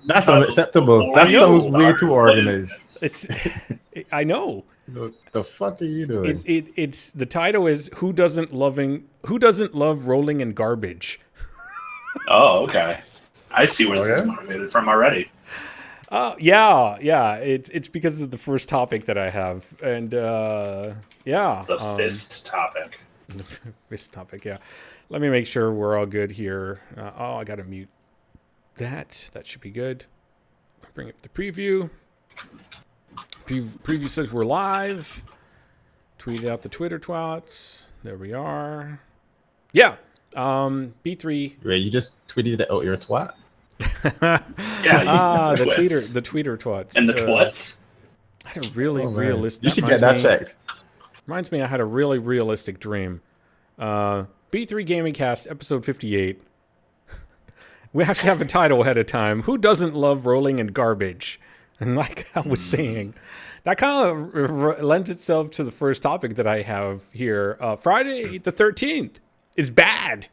That's unacceptable. That sounds way too organized. I know. The fuck are you doing? It's the title is who doesn't love rolling in garbage. Oh, okay. I see where this is motivated from already. Yeah. It's because of the first topic that I have, and yeah, the fist topic. Fist topic. Yeah. Let me make sure we're all good here. I gotta mute that. That should be good. Bring up the preview. Preview says we're live. Tweet out the Twitter twats. There we are. Yeah. B3. Wait, you just tweeted out your twat? Yeah. The tweeter twats. And the twats. I had a really realistic. You should get that checked. Reminds me, I had a really realistic dream. B3 GamingCast, episode 58. We actually have a title ahead of time. Who doesn't love rolling in garbage? And like I was saying, that kind of lends itself to the first topic that I have here. Friday the 13th is bad,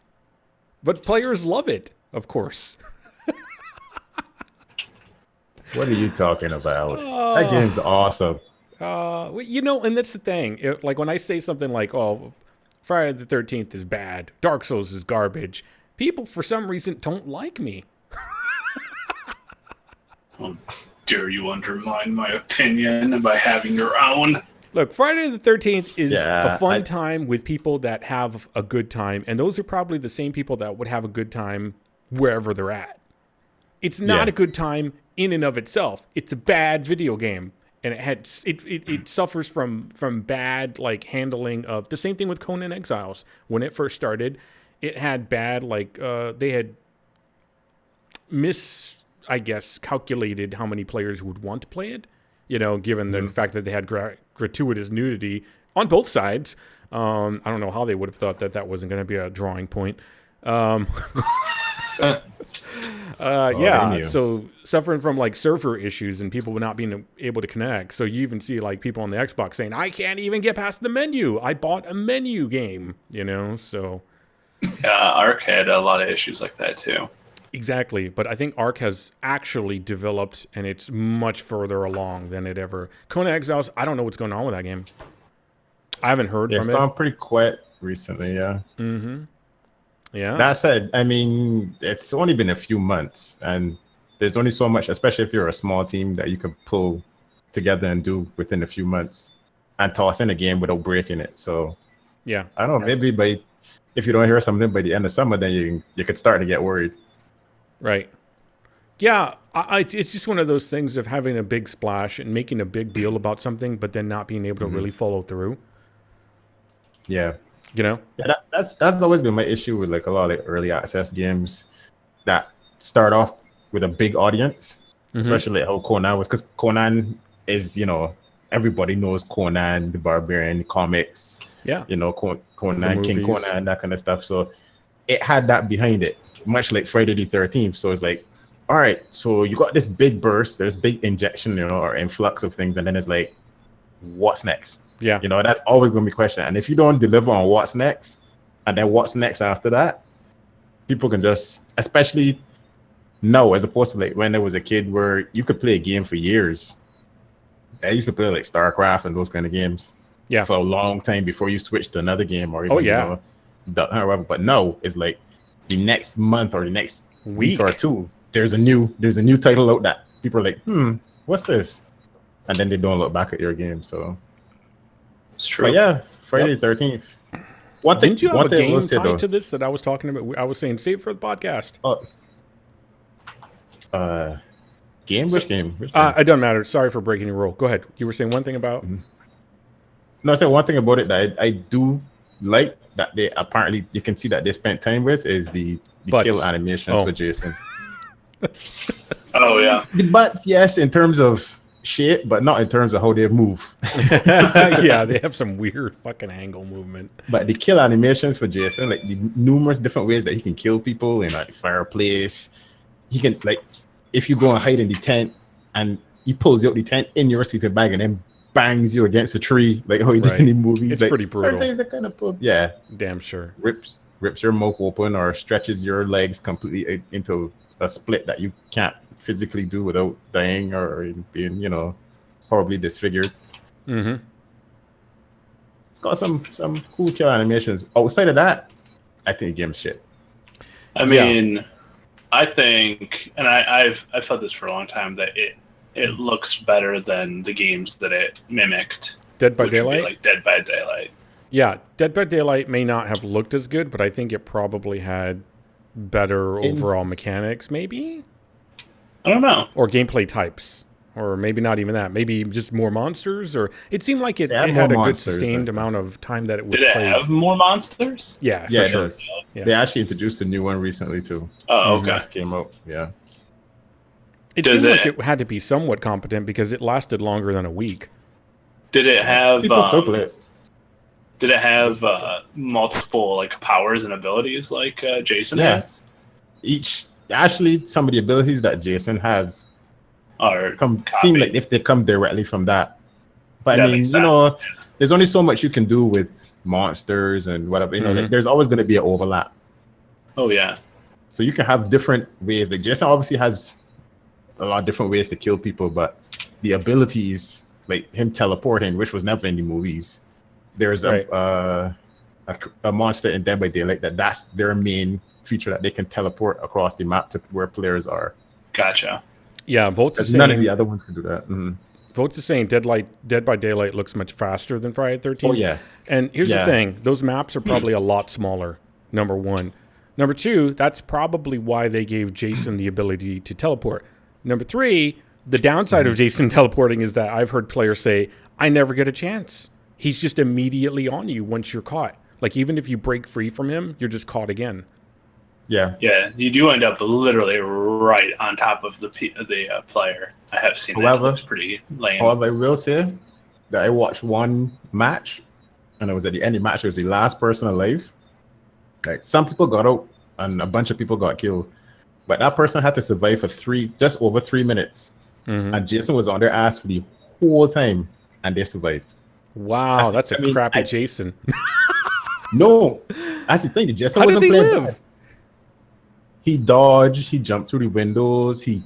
but players love it, of course. What are you talking about? That game's awesome. And that's the thing. Like when I say something like, oh, Friday the 13th is bad, Dark Souls is garbage, people for some reason don't like me. How dare you undermine my opinion by having your own? Look, Friday the 13th is a fun time with people that have a good time, and those are probably the same people that would have a good time wherever they're at. It's not a good time in and of itself. It's a bad video game, and it suffers from bad like handling of the same thing with Conan Exiles. When it first started, it had bad they had calculated how many players would want to play it. Given the fact that they had gratuitous nudity on both sides. I don't know how they would have thought that wasn't going to be a drawing point. So suffering from like server issues and people not being able to connect. So you even see like people on the Xbox saying, I can't even get past the menu. I bought a menu game, so. Yeah, Ark had a lot of issues like that too. Exactly. But I think Ark has actually developed and it's much further along than it ever. Conan Exiles, I don't know what's going on with that game. I haven't heard from it. It's gone pretty quiet recently, yeah. Mm-hmm. Yeah. That said, I mean, it's only been a few months, and there's only so much, especially if you're a small team, that you can pull together and do within a few months and toss in a game without breaking it. So, yeah, I don't know. Maybe if you don't hear something by the end of summer, then you could start to get worried. Right. Yeah, it's just one of those things of having a big splash and making a big deal about something, but then not being able to really follow through. Yeah. Yeah, that's always been my issue with like a lot of like early access games that start off with a big audience, especially like how Conan was, because Conan is, everybody knows Conan the Barbarian comics, Conan, King Conan, that kind of stuff. So it had that behind it, much like Friday the 13th. So it's like, all right, so you got this big burst, there's big injection, or influx of things, and then it's like, what's next? Yeah. That's always going to be a question. And if you don't deliver on what's next, and then what's next after that, people can just, especially now, as opposed to like when I was a kid where you could play a game for years. I used to play like StarCraft and those kind of games for a long time before you switch to another game or even, however. But now it's like the next month or the next week or two, there's a new title out that people are like, what's this? And then they don't look back at your game. So it's true. But yeah, Friday the 13th. Didn't you have a game tied to this that I was talking about? I was saying save for the podcast. Game? Which game? It doesn't matter. Sorry for breaking your rule. Go ahead. You were saying one thing about... No, I said one thing about it that I do like that they apparently you can see that they spent time with is the kill animation for Jason. Oh yeah. The butts, yes, in terms of shape, but not in terms of how they move. Yeah, they have some weird fucking angle movement. But the kill animations for Jason, like the numerous different ways that he can kill people in like fireplace. He can, like, if you go and hide in the tent and he pulls you out the tent in your sleeping bag and then bangs you against a tree, like how he did in the movies. It's like, pretty brutal. Things that kind of pull, yeah. Damn sure. Rips your mouth open or stretches your legs completely into a split that you can't physically do without dying or being, horribly disfigured. Mm-hmm. It's got some cool kill animations. Outside of that, I think the game's shit. I mean, I think, and I've felt this for a long time, that it looks better than the games that it mimicked. Dead by which would Daylight? be like Dead by Daylight. Yeah, Dead by Daylight may not have looked as good, but I think it probably had better overall mechanics, maybe? I don't know. Or gameplay types. Or maybe not even that. Maybe just more monsters. Or it seemed like it had had a more good monsters, sustained amount of time that it was Did it played. have more monsters? Yeah, Yeah, for it sure. does. Yeah. They actually introduced a new one recently too. Oh, okay. Just came out. Yeah. It seemed like it had to be somewhat competent because it lasted longer than a week. Did it have People still play it. Did it have multiple like powers and abilities like Jason Yeah. has? Actually, some of the abilities that Jason has Or seem like if they come directly from that. But That I mean, makes sense. there's only so much you can do with monsters and whatever. Like, there's always going to be an overlap. Oh yeah. So you can have different ways. Like Jason obviously has a lot of different ways to kill people, but the abilities, like him teleporting, which was never in the movies. There's a monster in Dead by Daylight that's their main feature, that they can teleport across the map to where players are. Gotcha. Yeah, Vote's the same. None of the other ones can do that. Mm-hmm. Vote's the same. Dead by Daylight looks much faster than Friday the 13th. Oh yeah. And here's the thing. Those maps are probably a lot smaller, number one. Number two, that's probably why they gave Jason the ability to teleport. Number three, the downside of Jason teleporting is that I've heard players say, I never get a chance. He's just immediately on you once you're caught. Like, even if you break free from him, you're just caught again. Yeah. Yeah, you do end up literally right on top of the player. I have seen that. It looks pretty lame. However, I will say that I watched one match, and it was at the end of the match. It was the last person alive. Like, some people got out, and a bunch of people got killed. But that person had to survive for just over 3 minutes. And Jason was on their ass for the whole time, and they survived. Wow, that's a crappy Jason. No, that's the thing. Jason How wasn't did he playing live? bad. He dodged. He jumped through the windows. He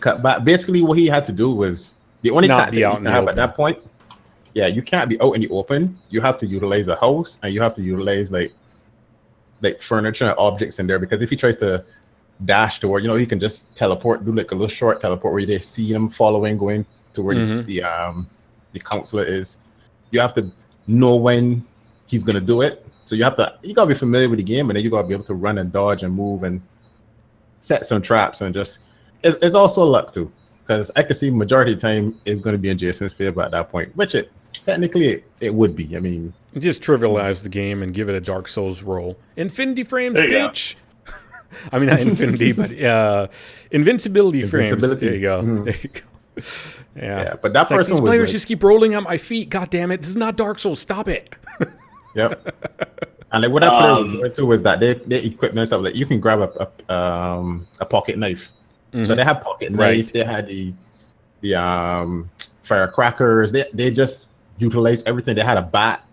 cut back. Basically, what he had to do was the only tactic you can have at that point. Yeah, you can't be out in the open. You have to utilize a house, and you have to utilize like furniture and objects in there, because if he tries to dash toward, he can just teleport, do like a little short teleport where they see him following, going to where the counselor is. You have to know when he's gonna do it. So you gotta be familiar with the game, and then you gotta be able to run and dodge and move and set some traps, and just it's also luck too, because I can see majority of the time it's gonna be in Jason's favor at that point, which it would be. I mean, just trivialize the game and give it a Dark Souls roll. Infinity frames, bitch. I mean, not infinity, but invincibility frames. There you go. There you go. Yeah, but that person these players just keep rolling at my feet. God damn it! This is not Dark Souls. Stop it. Yep. And like what that player was going to was that they equipped themselves. Like, you can grab a pocket knife. So they had pocket knife. They had the firecrackers. They just utilized everything. They had a bat.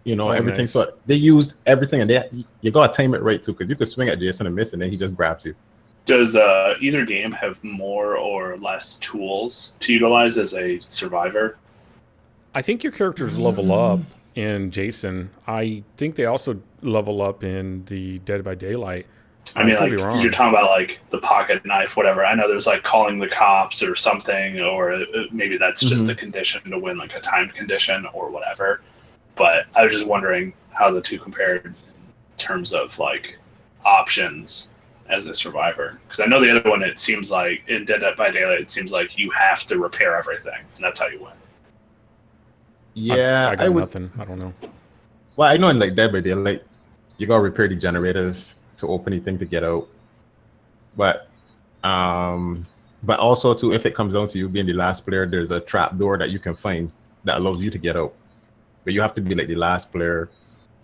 Everything. Nice. So they used everything, and you gotta time it right too, because you could swing at Jason and miss, and then he just grabs you. Does either game have more or less tools to utilize as a survivor? I think your characters level up in Jason. I think they also level up in the Dead by Daylight. I mean, like, you're talking about like the pocket knife, whatever. I know there's like calling the cops or something, or maybe that's just the condition to win, like a timed condition or whatever. But I was just wondering how the two compared in terms of like options as a survivor. Because I know the other one, it seems like in Dead by Daylight, it seems like you have to repair everything, and that's how you win. Yeah, I got nothing. I don't know. Well, I know in like Dead by Daylight, you gotta repair the generators to open anything to get out. But also too, if it comes down to you being the last player, there's a trap door that you can find that allows you to get out. But you have to be like the last player.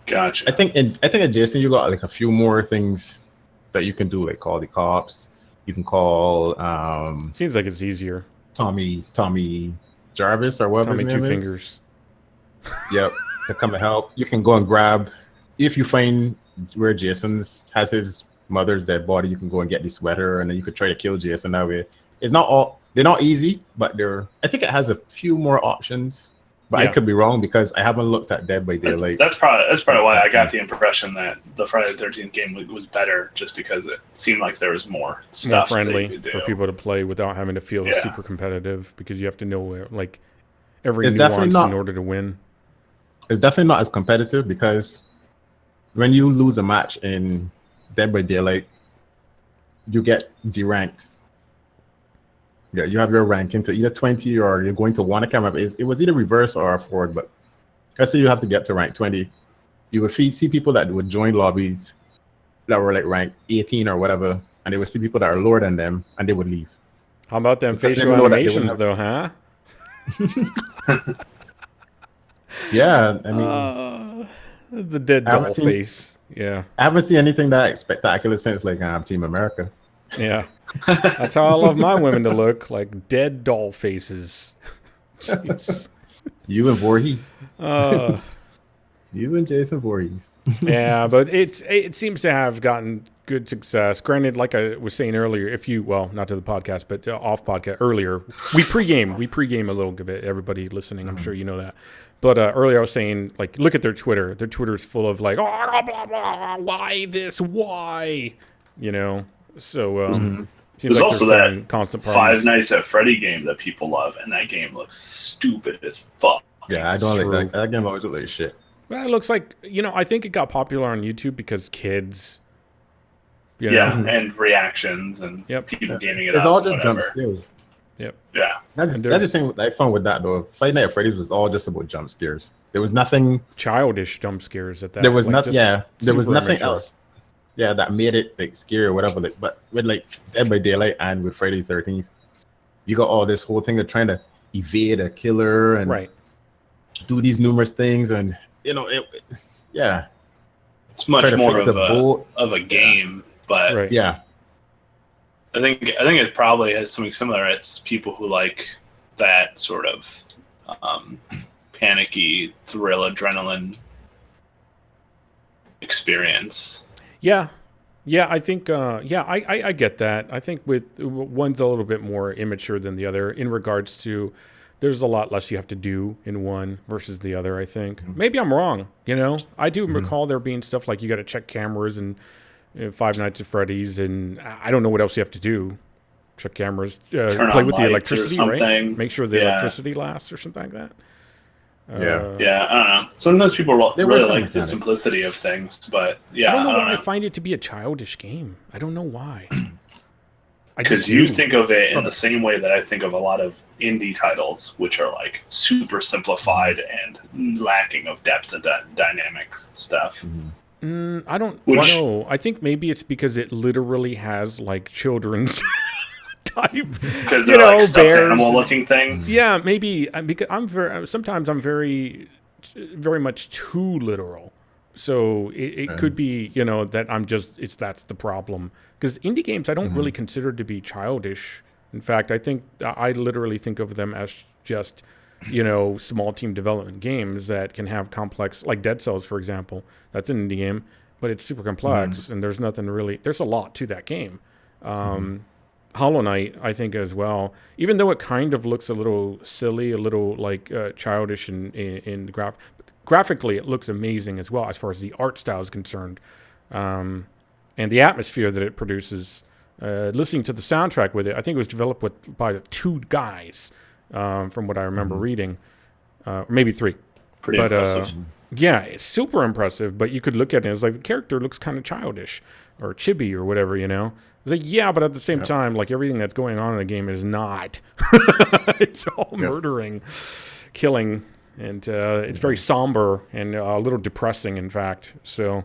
Gotcha. I think at Jason, you got like a few more things that you can do, like call the cops. You can call seems like it's easier. Tommy Jarvis or whatever his name is. Fingers. Yep, to come and help. You can go and grab, if you find where Jason has his mother's dead body, you can go and get the sweater, and then you could try to kill Jason that way. It's not all, they're not easy, but I think it has a few more options. But I could be wrong because I haven't looked at Dead by Daylight. That's probably why I got the impression that the Friday the 13th game was better, just because it seemed like there was more stuff more friendly for people to play without having to feel super competitive, because you have to know like every nuance in order to win. It's definitely not as competitive because when you lose a match in Dead by Daylight, you get deranked. Yeah, you have your ranking to either 20 or you're going to 1. I can't remember. It was either reverse or forward, but let's say you have to get to rank 20. You would see people that would join lobbies that were like rank 18 or whatever, and they would see people that are lower than them, and they would leave. How about them facial animations, though, huh? Yeah, I mean... the dead doll face. Yeah. I haven't seen anything that spectacular since like Team America. Yeah. That's how I love my women to look, like dead doll faces. Jeez. You and Voorhees. You and Jason Voorhees. Yeah, but it seems to have gotten good success. Granted, like I was saying earlier, not to the podcast, but off podcast earlier, we pregame a little bit. Everybody listening, I'm sure you know that. But earlier I was saying, like, look at their Twitter. Their Twitter's full of like, oh, blah, blah, why this? Why? You know. So there's like also that constant Five Nights at Freddy game that people love, and that game looks stupid as fuck. Yeah, I don't like that game. Always looks like shit. Well, it looks like, I think it got popular on YouTube because kids. And reactions and people gaming it. It's all just jump scares. Yep. Yeah. That's the thing I found with that though. Five Nights at Freddy's was all just about jump scares. There was nothing childish jump scares at that. There was nothing. Yeah, there was nothing immature. else. Yeah, that made it like scary or whatever. Like, but with like Dead by Daylight and with Friday the 13th, you got all this whole thing of trying to evade a killer and do these numerous things, and it's much more of a game, but I think it probably has something similar. It's people who like that sort of panicky thrill, adrenaline experience. Yeah, I think, I get that. I think with one's a little bit more immature than the other in regards to there's a lot less you have to do in one versus the other, I think. Mm-hmm. Maybe I'm wrong, I do recall there being stuff like you got to check cameras and Five Nights at Freddy's, and I don't know what else you have to do. Check cameras, play with the electricity, right? Make sure the electricity lasts or something like that. I don't know. Sometimes people really like the simplicity of things, but I don't know why I find it to be a childish game. I don't know why. Because you think of it in the same way that I think of a lot of indie titles, which are like super simplified and lacking of depth and dynamics stuff. I don't know. I think maybe it's because it literally has like children's type, because they're like stuffed animal looking things. Yeah, maybe because sometimes I'm very, very much too literal. So it could be that that's the problem. Because indie games I don't really consider to be childish. In fact, I literally think of them as just small team development games that can have complex, like Dead Cells, for example. That's an indie game, but it's super complex, and there's a lot to that game. Hollow Knight, I think, as well, even though it kind of looks a little silly, a little like childish in graphically, it looks amazing as well as far as the art style is concerned, and the atmosphere that it produces. Listening to the soundtrack with it, I think it was developed by 2 guys, from what I remember reading, maybe 3. Pretty impressive. Yeah, it's super impressive. But you could look at it as like the character looks kind of childish or chibi or whatever, It's like, yeah, but at the same time, like everything that's going on in the game is not. It's all murdering, killing, and it's very somber and a little depressing, in fact. So,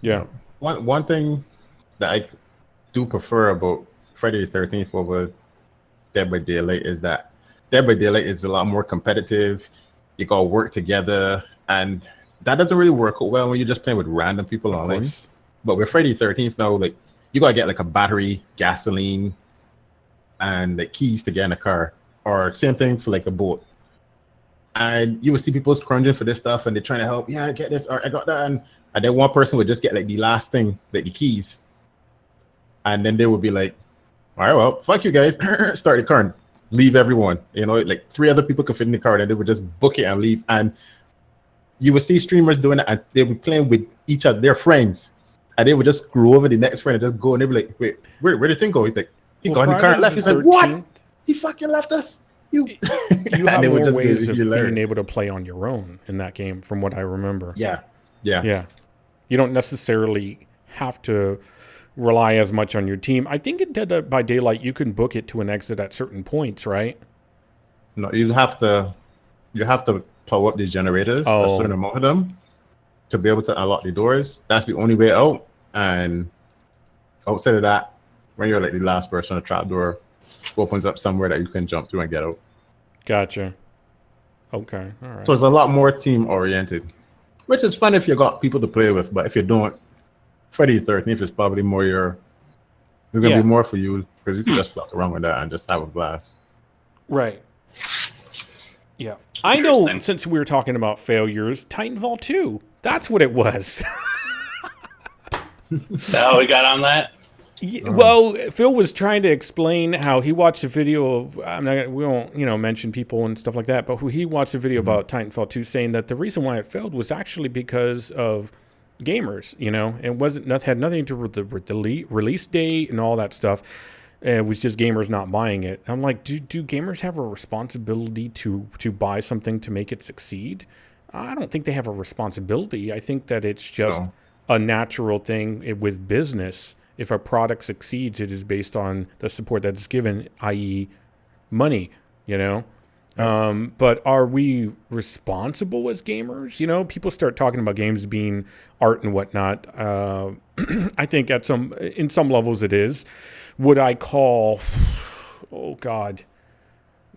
yeah. One thing that I do prefer about Friday the 13th over Dead by Daylight is that Dead by Daylight is a lot more competitive. You got to work together, and that doesn't really work out well when you're just playing with random people online. But with Friday the 13th now, like, you got to get like a battery, gasoline, and the keys to get in a car, or same thing for like a boat. And you would see people scrounging for this stuff, and they're trying to help. Yeah, I get this, or I got that, and then one person would just get like the last thing, like the keys, and then they would be like, all right, well, fuck you guys, start the car and leave everyone. You know, like 3 other people could fit in the car, and they would just book it and leave. And you would see streamers doing it, and they would be playing with each other, their friends, and they would just screw over the next friend and just go, and they'd be like, wait, where did the thing go? He's like, he got in the car and left. He's like, what? He fucking left us. You have more ways of being able to play on your own in that game, from what I remember. Yeah. You don't necessarily have to rely as much on your team. I think in Dead by Daylight, you can book it to an exit at certain points, right? No, you have to power up these generators, a certain amount of them, to be able to unlock the doors. That's the only way out. And outside of that, when you're like the last person, a trap door opens up somewhere that you can jump through and get out. Gotcha. Okay, all right. So it's a lot more team oriented, which is fun if you got people to play with. But if you don't, Friday the 13th is probably more it's gonna be more for you, because you can just fuck around with that and just have a blast. Right. Yeah. I know, since we were talking about failures, Titanfall 2, that's what it was. Oh, we got on that? Yeah, well, Phil was trying to explain how he watched a video of, we won't, mention people and stuff like that, but he watched a video about Titanfall 2 saying that the reason why it failed was actually because of gamers, it had nothing to do with the release date and all that stuff. It was just gamers not buying it. I'm like, do gamers have a responsibility to buy something to make it succeed? I don't think they have a responsibility. I think that it's just a natural thing with business. If a product succeeds, it is based on the support that is given, i.e. money, But are we responsible as gamers? People start talking about games being art and whatnot. I think in some levels it is. Would I call,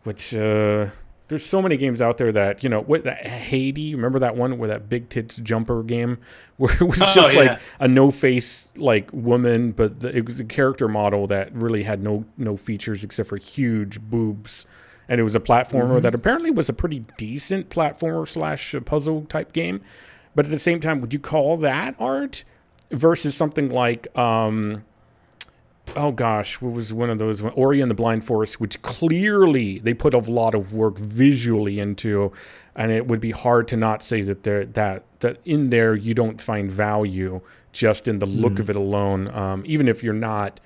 there's so many games out there that, what that Hades, remember that one where that big tits jumper game where it was just like a no-face like woman, but it was a character model that really had no features except for huge boobs. And it was a platformer that apparently was a pretty decent platformer / puzzle type game. But at the same time, would you call that art versus something like, what was one of those? Ori and the Blind Forest, which clearly they put a lot of work visually into, and it would be hard to not say that in there you don't find value just in the look of it alone, even if you're not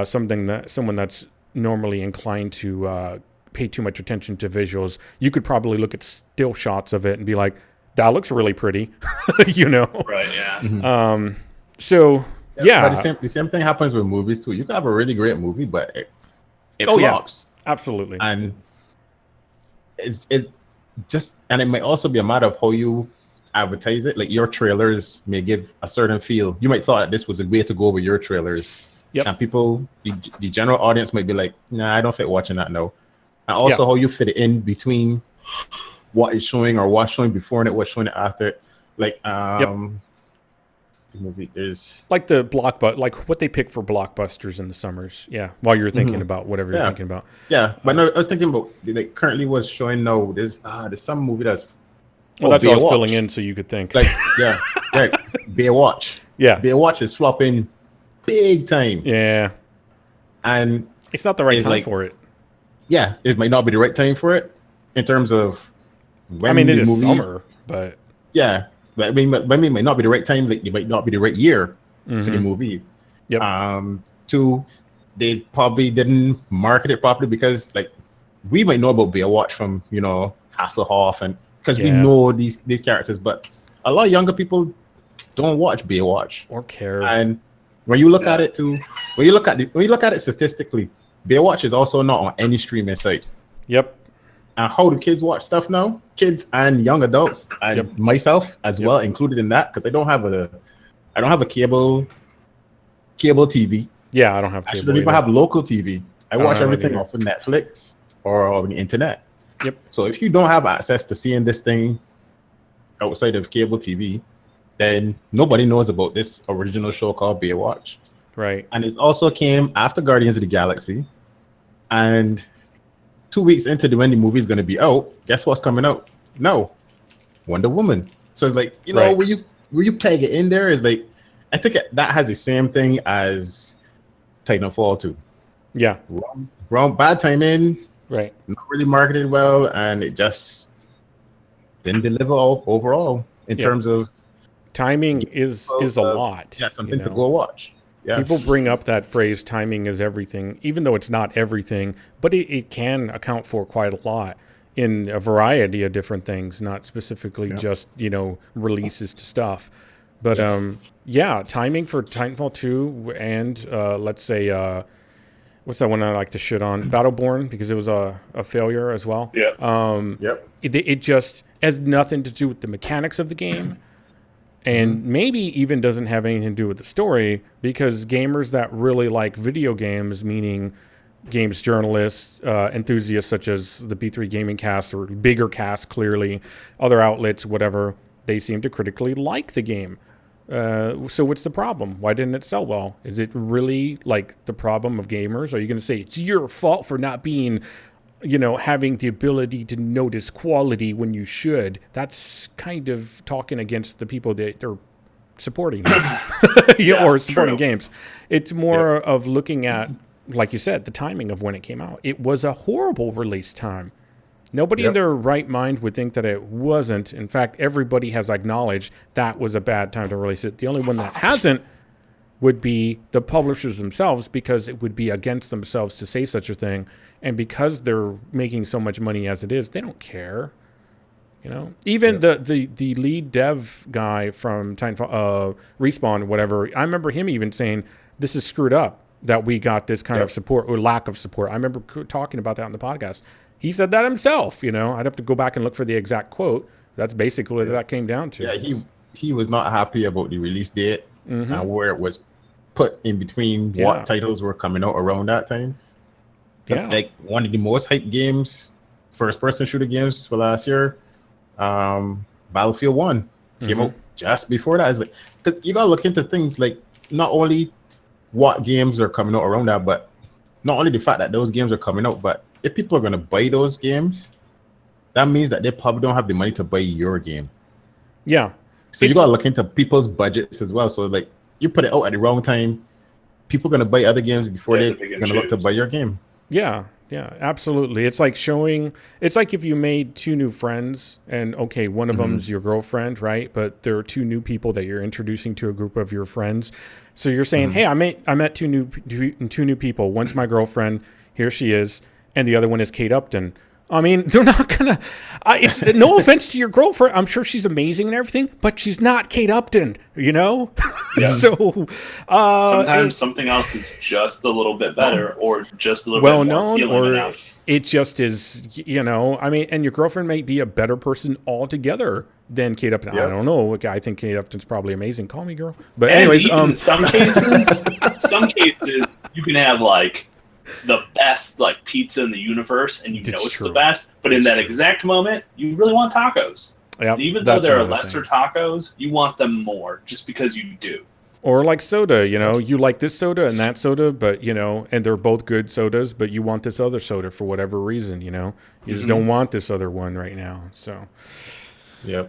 someone that's normally inclined to pay too much attention to visuals. You could probably look at still shots of it and be like, that looks really pretty, Right, yeah. Yeah, but the same thing happens with movies too. You can have a really great movie, but it flops. Yeah. Absolutely. And and it might also be a matter of how you advertise it. Like your trailers may give a certain feel. You might thought that this was a way to go with your trailers. Yep. And people, the general audience might be like, nah, I don't fit watching that now. And also how you fit it in between what is showing or what's showing before and what's showing it after. Like movie is like the like what they pick for blockbusters in the summers. Yeah, while you're thinking about whatever you're thinking about. Yeah, but no, I was thinking about like currently what's showing now. There's some movie that's that's what I was filling in so you could think. Like right, Baywatch. Yeah, Baywatch is flopping big time. Yeah, and it's not the right time for it. Yeah, it might not be the right time for it in terms of when it is summer, but yeah. But I mean, it might not be the right time. Like, it might not be the right year for the movie. Yep. Two, they probably didn't market it properly because, like, we might know about Baywatch from Hasselhoff and because we know these characters, but a lot of younger people don't watch Baywatch or care. And when you look at it when you look at it statistically, Baywatch is also not on any streaming site. Yep. And how do kids watch stuff now? Kids and young adults, and myself as well included in that, because I don't have a cable TV. Yeah, I don't have cable. I don't even have local TV. I watch everything off of Netflix or on the internet. Yep. So if you don't have access to seeing this thing outside of cable TV, then nobody knows about this original show called Baywatch. Right. And it also came after Guardians of the Galaxy, and 2 weeks into when the movie is going to be out, guess what's coming out? No, Wonder Woman. So it's like, where you peg it in there is like, I think that has the same thing as Titanfall 2. Yeah. Wrong, bad timing, Right. not really marketed well, and it just didn't deliver overall in terms of timing is a lot. Yeah, something to go watch. Yeah. People bring up that phrase, timing is everything, even though it's not everything, but it can account for quite a lot in a variety of different things, not specifically just, releases to stuff. But timing for Titanfall 2 and let's say, what's that one I like to shit on? Battleborn, because it was a failure as well. Yeah. It just has nothing to do with the mechanics of the game. And maybe even doesn't have anything to do with the story, because gamers that really like video games, meaning games journalists, enthusiasts such as the B3 GamingCast or bigger cast, clearly, other outlets, whatever, they seem to critically like the game. So what's the problem? Why didn't it sell well? Is it really like the problem of gamers? Are you going to say it's your fault for not being, having the ability to notice quality when you should? That's kind of talking against the people that are supporting or supporting games. It's more of looking at, like you said, the timing of when it came out. It was a horrible release time. Nobody in their right mind would think that it wasn't. In fact, everybody has acknowledged that was a bad time to release it. The only one that hasn't would be the publishers themselves, because it would be against themselves to say such a thing. And because they're making so much money as it is, they don't care. Even the lead dev guy from Titanfall, Respawn, whatever, I remember him even saying, this is screwed up that we got this kind of support or lack of support. I remember talking about that on the podcast. He said that himself, I'd have to go back and look for the exact quote. That's basically what that came down to. Yeah, he was not happy about the release date and where it was put in between what titles were coming out around that time. Yeah. Like one of the most hyped games, first-person shooter games for last year, Battlefield 1 came out just before that. It's like, 'cause you gotta look into things like not only what games are coming out around that, but not only the fact that those games are coming out, but if people are gonna buy those games, that means that they probably don't have the money to buy your game. Yeah. So you gotta look into people's budgets as well. So like you put it out at the wrong time, people are gonna buy other games before they're gonna look to buy your game. Yeah, absolutely. It's like it's like if you made two new friends and one of them's your girlfriend, right? But there are two new people that you're introducing to a group of your friends. So you're saying, hey, I met two new people. One's my girlfriend, here she is, and the other one is Kate Upton. I mean, they're not gonna. It's no offense to your girlfriend. I'm sure she's amazing and everything, but she's not Kate Upton. Yeah. So sometimes something else is just a little bit better, or just a little bit more appealing enough. It just is. I mean, and your girlfriend may be a better person altogether than Kate Upton. I don't know. I think Kate Upton's probably amazing. Call me girl. But anyways, in some cases, you can have like the best like pizza in the universe, and it's the best, but in that exact moment you really want tacos. Even though there are lesser tacos, you want them more just because you do. Or like soda, you like this soda and that soda, but and they're both good sodas, but you want this other soda for whatever reason, you just don't want this other one right now. So and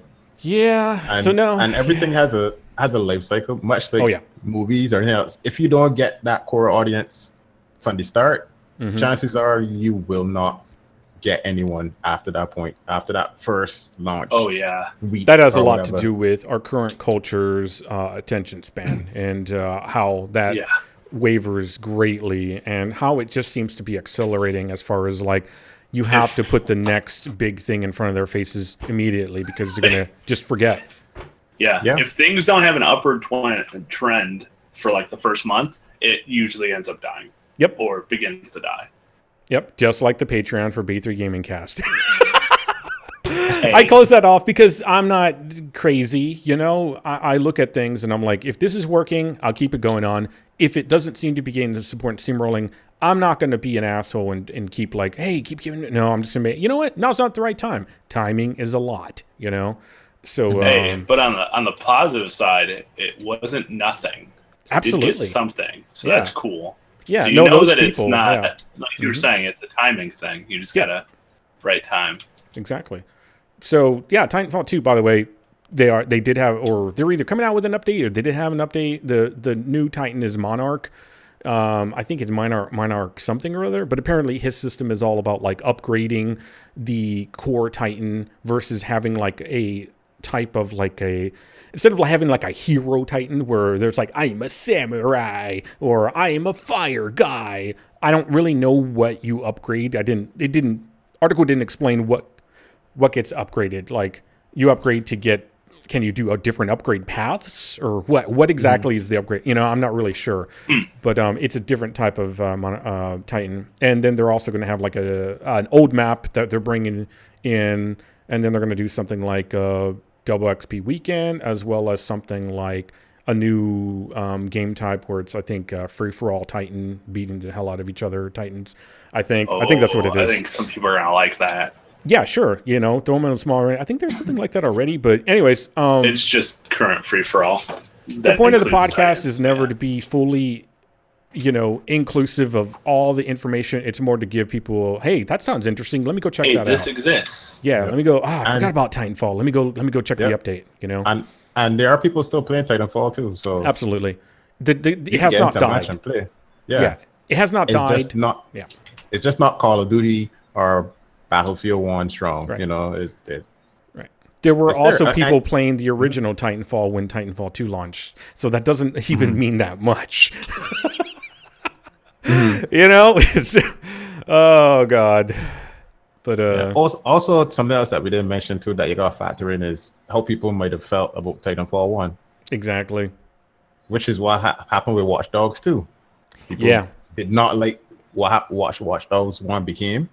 everything has a life cycle, much like movies or anything else. If you don't get that core audience from the start, chances are you will not get anyone after that point, after that first launch. That has a lot to do with our current culture's attention span and how that wavers greatly, and how it just seems to be accelerating as far as like you have to put the next big thing in front of their faces immediately because they're gonna just forget. If things don't have an upward trend for like the first month, it usually ends up dying. Or begins to die. Just like the Patreon for B3 GamingCast. I close that off because I'm not crazy. I look at things and I'm like, if this is working, I'll keep it going on. If it doesn't seem to be getting the support and steamrolling, I'm not going to be an asshole and keep like, hey, keep giving it. No, I'm just going to be, you know what? Now's not the right time. Timing is a lot, So, but on the positive side, it wasn't nothing. Absolutely. It did something. So that's cool. Yeah, so you know that people, it's not like you were saying, it's a timing thing. You just gotta right time. Exactly. So Titanfall 2, by the way, they're either coming out with an update or they did have an update. The new Titan is Monarch. I think it's Monarch something or other, but apparently his system is all about like upgrading the core Titan versus having like a type of like instead of having like a hero Titan where there's like, I'm a samurai or I am a fire guy. I don't really know what you upgrade. Article didn't explain what gets upgraded. Like you upgrade to get, can you do a different upgrade paths or what exactly is the upgrade? You know, I'm not really sure, but it's a different type of Titan. And then they're also going to have like an old map that they're bringing in, and then they're going to do something like double XP weekend, as well as something like a new game type where it's, I think, free for all Titan beating the hell out of each other Titans. I think that's what it is. I think some people are gonna like that. Yeah, sure. You know, throw them in a small arena. I think there's something like that already. But anyways, it's just current free for all. The point of the podcast is never to be fully, you know, inclusive of all the information. It's more to give people, hey, that sounds interesting. Let me go check that out. This exists. Yeah, let me go. I forgot about Titanfall. Let me go check the update. You know, and there are people still playing Titanfall too. So absolutely, it has not died. Yeah, it has not died. It's just not Call of Duty or Battlefield 1 strong, right. You know. Right. There were also people playing the original Titanfall when Titanfall 2 launched, so that doesn't even mean that much. You know, oh god. But also something else that we didn't mention too that you got to factor in is how people might have felt about Titanfall 1. Exactly. Which is what happened with Watch Dogs 2. People did not like what Watch Dogs 1 became.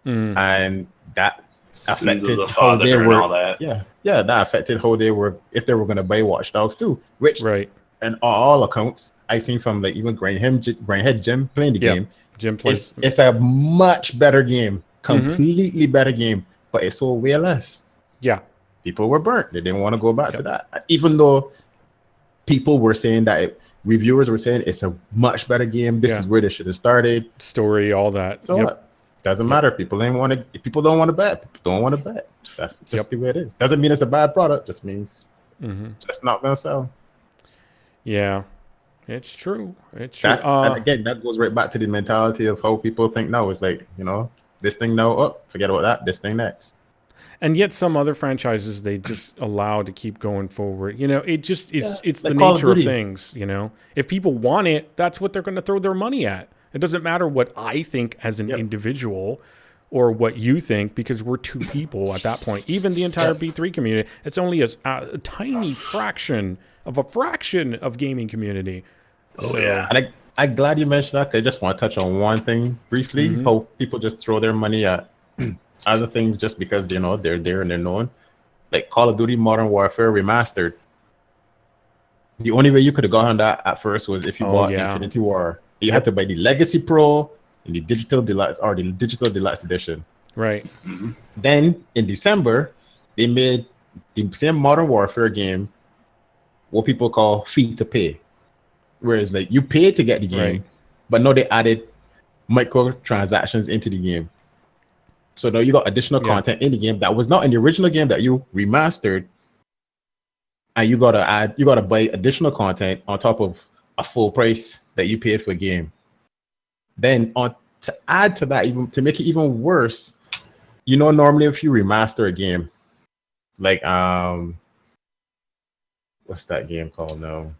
And that affected how they were. All that. Yeah, that affected how they were, if they were going to buy Watch Dogs 2. Which, and on all accounts, I've seen from like even Grindhead Jim playing the game. Jim plays. It's a much better game, completely better game, but it's so way less. Yeah, people were burnt. They didn't want to go back to that, even though people were saying that. Reviewers were saying it's a much better game. This is where they should have started. Story, all that. So what? Doesn't matter. People don't want to bet. People don't want to bet. That's just the way it is. Doesn't mean it's a bad product. Just means just not gonna sell. Yeah, it's true. It's true. And again, that goes right back to the mentality of how people think now. It's like, you know, this thing now, oh, forget about that. This thing next. And yet some other franchises they just allow to keep going forward. You know, it's like the nature of things, you know. If people want it, that's what they're going to throw their money at. It doesn't matter what I think as an individual or what you think, because we're two people at that point. Even the entire B3 community, it's only a tiny fraction of gaming community. And I'm glad you mentioned that. I just want to touch on one thing briefly, how people just throw their money at other things just because, you know, they're there and they're known. Like Call of Duty Modern Warfare Remastered. The only way you could have gotten that at first was if you bought Infinity War. You had to buy the Legacy Pro and the Digital Deluxe or the Digital Deluxe Edition. Right. Then in December, they made the same Modern Warfare game what people call fee to pay. Whereas like you pay to get the game, but now they added microtransactions into the game. So now you got additional content in the game that was not in the original game that you remastered, and you gotta buy additional content on top of a full price that you paid for a game. Then to add to that, even to make it even worse, you know, normally if you remaster a game, like what's that game called now?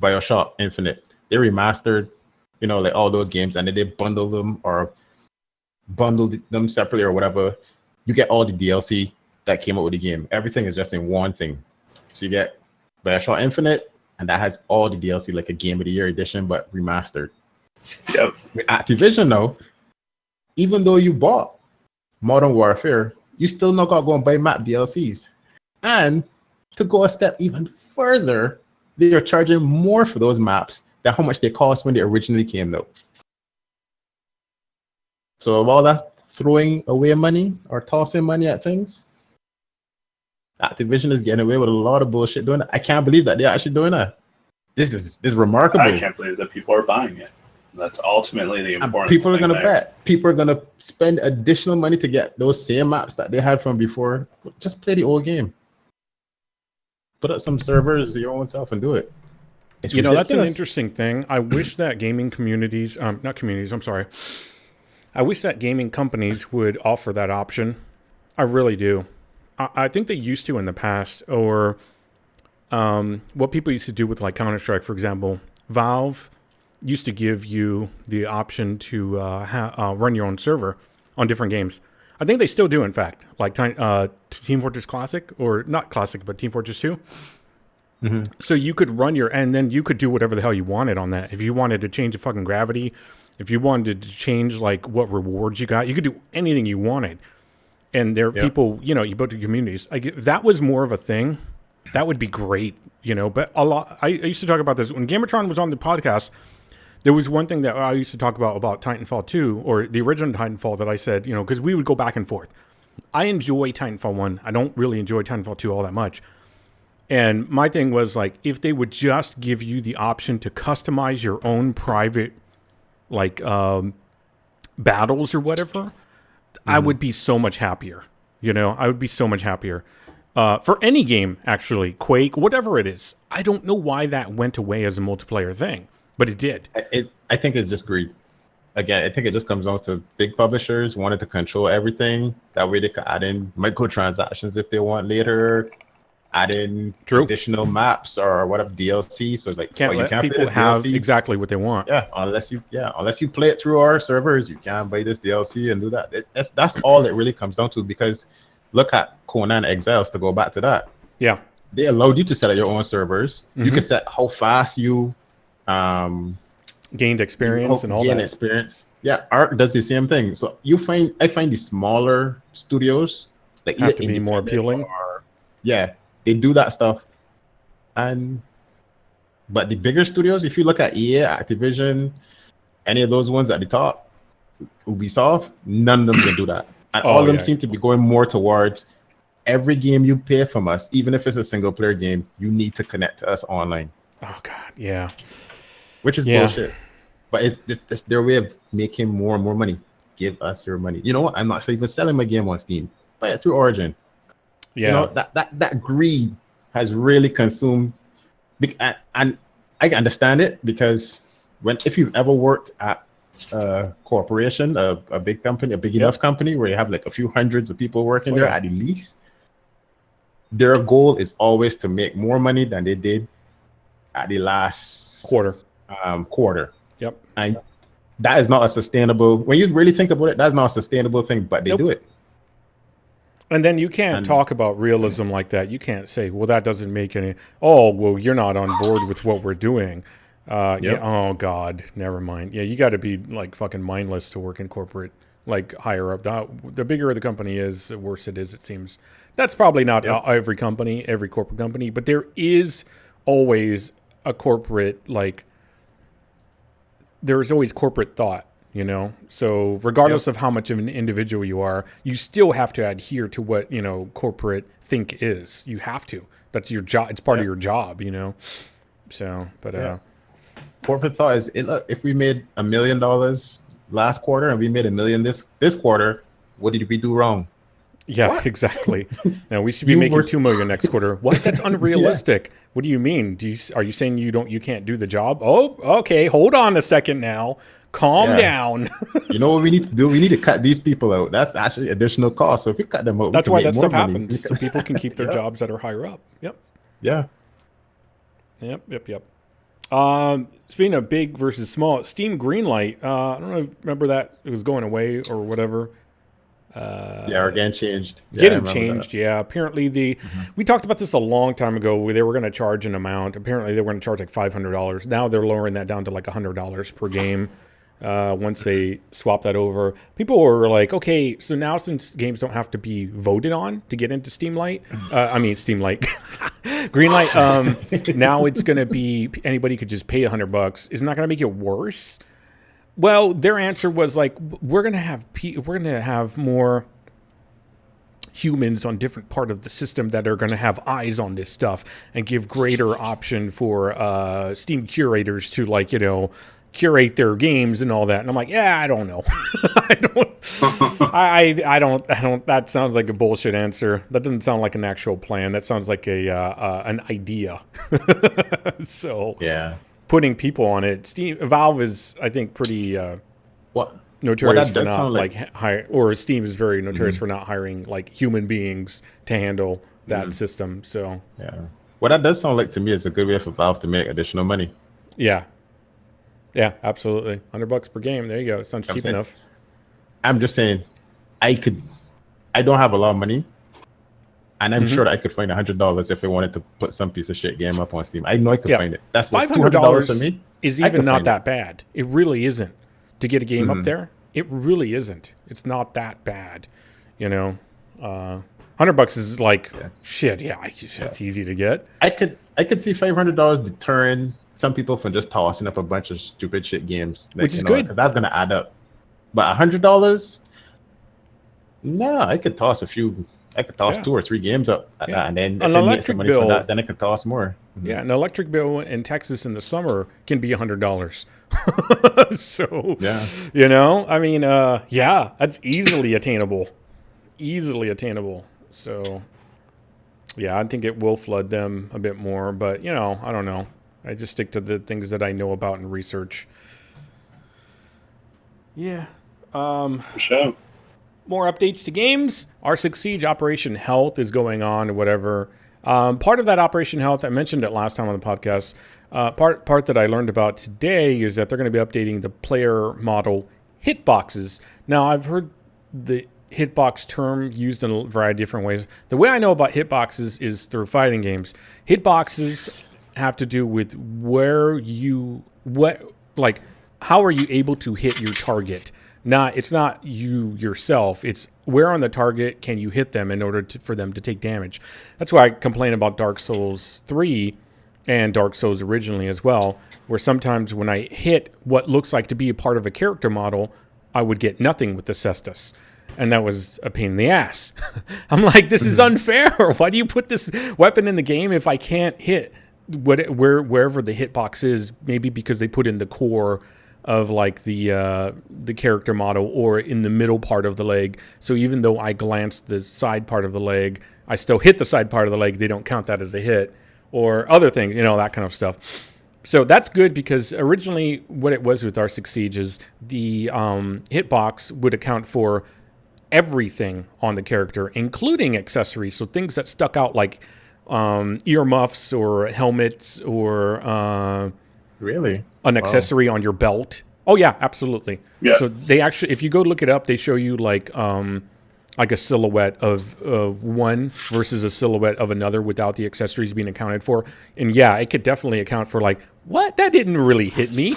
BioShock Infinite. They remastered, you know, like all those games, and then they bundle them or bundled them separately or whatever. You get all the DLC that came out with the game. Everything is just in one thing. So you get BioShock Infinite, and that has all the DLC, like a Game of the Year edition, but remastered. With Activision, though, even though you bought Modern Warfare, you still not got to go and buy map DLCs. And to go a step even further, they are charging more for those maps than how much they cost when they originally came out. So of all that throwing away money or tossing money at things, Activision is getting away with a lot of bullshit doing that. I can't believe that they're actually doing that. This is remarkable. I can't believe that people are buying it. That's ultimately the important thing. People are going to bet. People are going to spend additional money to get those same maps that they had from before. Just play the old game. Put up some servers your own self and do it. It's You know, that's an ridiculous. interesting thing. I wish that gaming communities, not communities, I'm sorry. I wish that gaming companies would offer that option. I really do. I think they used to in the past, or what people used to do with like Counter-Strike, for example. Valve used to give you the option to run your own server on different games. I think they still do, in fact. Like Team Fortress Classic, or not Classic, but Team Fortress 2. So you could run and then you could do whatever the hell you wanted on that. If you wanted to change the fucking gravity, if you wanted to change like what rewards you got, you could do anything you wanted. And there are people, you know, you built the communities. If that was more of a thing, that would be great, you know. But I used to talk about this when Gamertron was on the podcast. There was one thing that I used to talk about Titanfall 2, or the original Titanfall, that I said, you know, because we would go back and forth. I enjoy Titanfall 1. I don't really enjoy Titanfall 2 all that much. And my thing was, like, if they would just give you the option to customize your own private, like, battles or whatever, I would be so much happier. You know, I would be so much happier. For any game, actually, Quake, whatever it is. I don't know why that went away as a multiplayer thing, but it did. I think it's just greed. Again, I think it just comes down to big publishers wanted to control everything. That way they could add in microtransactions if they want later, add in additional maps or whatever DLC. So it's like, can't let people have DLC. Exactly what they want. Yeah, unless you play it through our servers, you can't buy this DLC and do that. That's all it really comes down to. Because look at Conan Exiles, to go back to that. Yeah, they allowed you to set up your own servers. You can set how fast you gained experience and all that. Experience. Yeah, Arc does the same thing. So I find the smaller studios like have to be more appealing. They do that stuff. But the bigger studios, if you look at EA, Activision, any of those ones at the top, Ubisoft, none of them can do that. And all of them seem to be going more towards every game you pay from us, even if it's a single player game, you need to connect to us online. Oh God, yeah. Which is bullshit. But it's their way of making more and more money. Give us your money. You know what? I'm not even selling my game on Steam. Buy it through Origin. Yeah. You know, that greed has really consumed. And I understand it, because if you've ever worked at a corporation, a big company, a big enough company where you have like a few hundreds of people working there at the least, their goal is always to make more money than they did at the last quarter. Yep. And that is not a sustainable, when you really think about it, that's not a sustainable thing, but they do it. And then you can't talk about realism like that. You can't say, well, that doesn't make any, you're not on board with what we're doing. Yeah, oh God, never mind. Yeah, you got to be like fucking mindless to work in corporate, like higher up. The bigger the company is, the worse it is, it seems. That's probably not every company, every corporate company, but there is always a corporate, like, there's always corporate thought, you know? So regardless of how much of an individual you are, you still have to adhere to what, you know, corporate think is. You have to. That's your job. It's part of your job, you know? So, but corporate thought is, if we made $1 million last quarter and we made $1 million this quarter, what did we do wrong? Yeah, exactly. Now we should be making $2 million next quarter. What? That's unrealistic. What do you mean? Are you saying you can't do the job? Oh, okay. Hold on a second now. Calm down. You know what we need to do? We need to cut these people out. That's actually additional cost. So if we cut them out, that's why that stuff happens. So people can keep their jobs that are higher up. Yep. Yeah. Yep. Speaking of big versus small, Steam Greenlight. I don't know if you remember that it was going away or whatever. Or getting changed. Yeah. Apparently we talked about this a long time ago where they were going to charge an amount. Apparently they were going to charge like $500. Now they're lowering that down to like $100 per game. Once they swap that over, people were like, okay, so now since games don't have to be voted on to get into Greenlight, now it's going to be, anybody could just pay $100. Isn't that going to make it worse? Well, their answer was like, we're going to have more humans on different part of the system that are going to have eyes on this stuff and give greater option for Steam curators to, like, you know, curate their games and all that. And I'm like, yeah, I don't know. I don't. That sounds like a bullshit answer. That doesn't sound like an actual plan. That sounds like an idea. So Yeah. Putting people on it. Valve is, I think, pretty notorious for not Steam is very notorious for not hiring like human beings to handle that system. So yeah, what that does sound like to me is a good way for Valve to make additional money. Yeah, absolutely. $100 per game. There you go. It sounds cheap enough. I'm just saying, I don't have a lot of money, and I'm sure that I could find $100 if I wanted to put some piece of shit game up on Steam. I know I could find it. That's $500 for me. Is even not that bad. It really isn't to get a game up there. It really isn't. It's not that bad, you know. $100 is like shit. Yeah, it's easy to get. I could see $500 deterring some people from just tossing up a bunch of stupid shit games, which is good. That's gonna add up. But $100, no, I could toss a few. I could toss 2 or 3 games up, and then if I get some money for that, then I could toss more. Yeah, an electric bill in Texas in the summer can be $100. So, you know, I mean, that's easily attainable. So, yeah, I think it will flood them a bit more, but, you know, I don't know. I just stick to the things that I know about and research. Yeah. For sure. More updates to games. R6 Siege Operation Health is going on or whatever. Part of that Operation Health, I mentioned it last time on the podcast. Part that I learned about today is that they're going to be updating the player model hitboxes. Now, I've heard the hitbox term used in a variety of different ways. The way I know about hitboxes is through fighting games. Hitboxes have to do with how are you able to hit your target? It's not you yourself. It's where on the target can you hit them in order for them to take damage. That's why I complain about Dark Souls 3 and Dark Souls originally as well, where sometimes when I hit what looks like to be a part of a character model, I would get nothing with the Cestus. And that was a pain in the ass. I'm like, this is unfair. Why do you put this weapon in the game if I can't hit wherever the hitbox is? Maybe because they put in the core of like the character model or in the middle part of the leg. So even though I glanced the side part of the leg, I still hit the side part of the leg. They don't count that as a hit or other things, you know, that kind of stuff. So that's good because originally what it was with R6 Siege is the hitbox would account for everything on the character, including accessories. So things that stuck out like earmuffs or helmets or really an accessory on your belt. Oh yeah, absolutely. Yeah. So they actually, if you go look it up, they show you like a silhouette of one versus a silhouette of another without the accessories being accounted for. And yeah, it could definitely account for like, what? That didn't really hit me.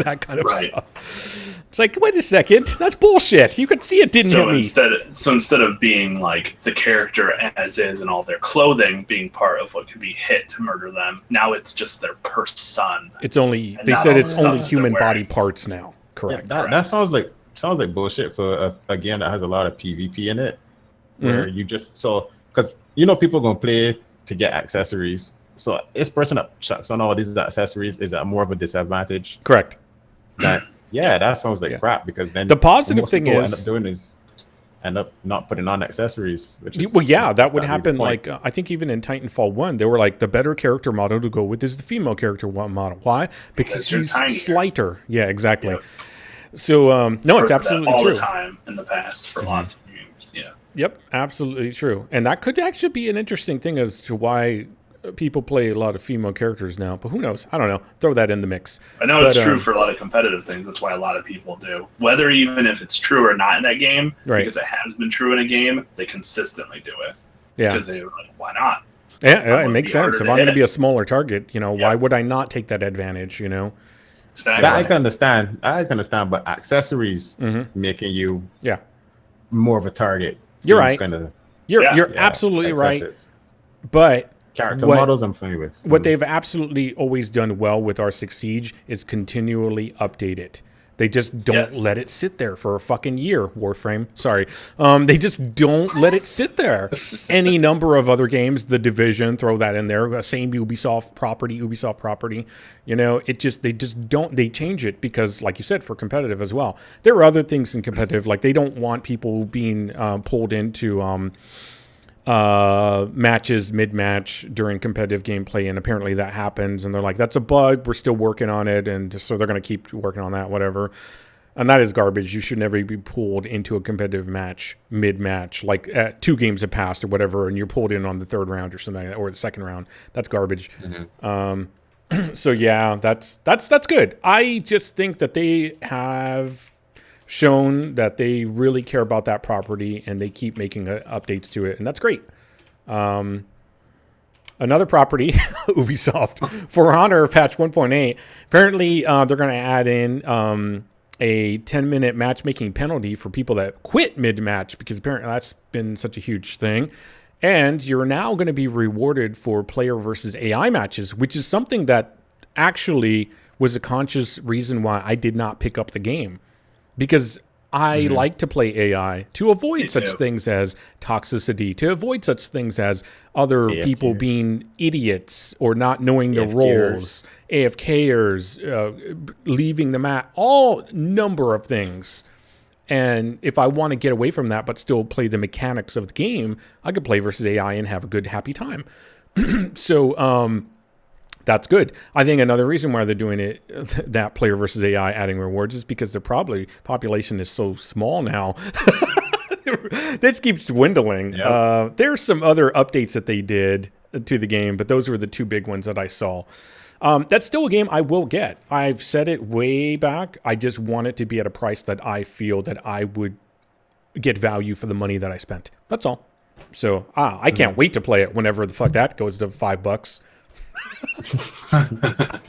That kind of stuff. It's like, wait a second, that's bullshit. You could see it didn't hit me. So instead of being like the character as is and all their clothing being part of what could be hit to murder them, now it's just their person. It's only, they said it's only human body parts now. Correct. Yeah, that sounds like bullshit for a game that has a lot of PvP in it, where you just because you know people gonna play to get accessories. So this person that chucks on all these accessories is at more of a disadvantage. Correct. That sounds like crap because then the positive thing is end up not putting on accessories. That would happen. Like I think even in Titanfall 1, they were like the better character model to go with is the female character model. Why? Because she's slighter. Yeah, exactly. Yep. So no, it's absolutely all true. The time in the past for lots of games. Yeah. Yep, absolutely true. And that could actually be an interesting thing as to why people play a lot of female characters now. But who knows? I don't know. Throw that in the mix. I know it's true for a lot of competitive things. That's why a lot of people do. Whether even if it's true or not in that game, because it has been true in a game, they consistently do it. Yeah. Because they're like, why not? Yeah, it makes sense. If I'm going to be a smaller target, why would I not take that advantage, Exactly. That I can understand, but accessories making you more of a target. You're right. You're absolutely right. But character models I'm familiar with. What they've absolutely always done well with R6 Siege is continually update it. They just don't let it sit there for a fucking year. Warframe, sorry. They just don't let it sit there. Any number of other games, The Division, throw that in there. Same Ubisoft property. You know, they just don't. They change it because, like you said, for competitive as well. There are other things in competitive, like they don't want people being pulled into matches mid-match during competitive gameplay, and apparently that happens, and they're like, that's a bug, we're still working on it, and so they're going to keep working on that, whatever. And that is garbage. You should never be pulled into a competitive match mid-match, like at 2 games have passed or whatever, and you're pulled in on the 3rd round or something like that, or the 2nd round. That's garbage. So yeah, that's good. I just think that they have shown that they really care about that property, and they keep making updates to it, and that's great. Another property, Ubisoft, For Honor patch 1.8. Apparently, they're going to add in a 10-minute matchmaking penalty for people that quit mid-match, because apparently that's been such a huge thing. And you're now going to be rewarded for player versus AI matches, which is something that actually was a conscious reason why I did not pick up the game. Because I like to play AI to avoid such things as toxicity, to avoid such things as other people being idiots or not knowing the roles, AFKers, leaving the map, all number of things. And if I want to get away from that but still play the mechanics of the game, I could play versus AI and have a good, happy time. So, that's good. I think another reason why they're doing it, that player versus AI adding rewards, is because the population is so small now. This keeps dwindling. Yep. There's some other updates that they did to the game, but those were the 2 big ones that I saw. That's still a game I will get. I've said it way back. I just want it to be at a price that I feel that I would get value for the money that I spent. That's all. So I can't wait to play it whenever the fuck that goes to $5.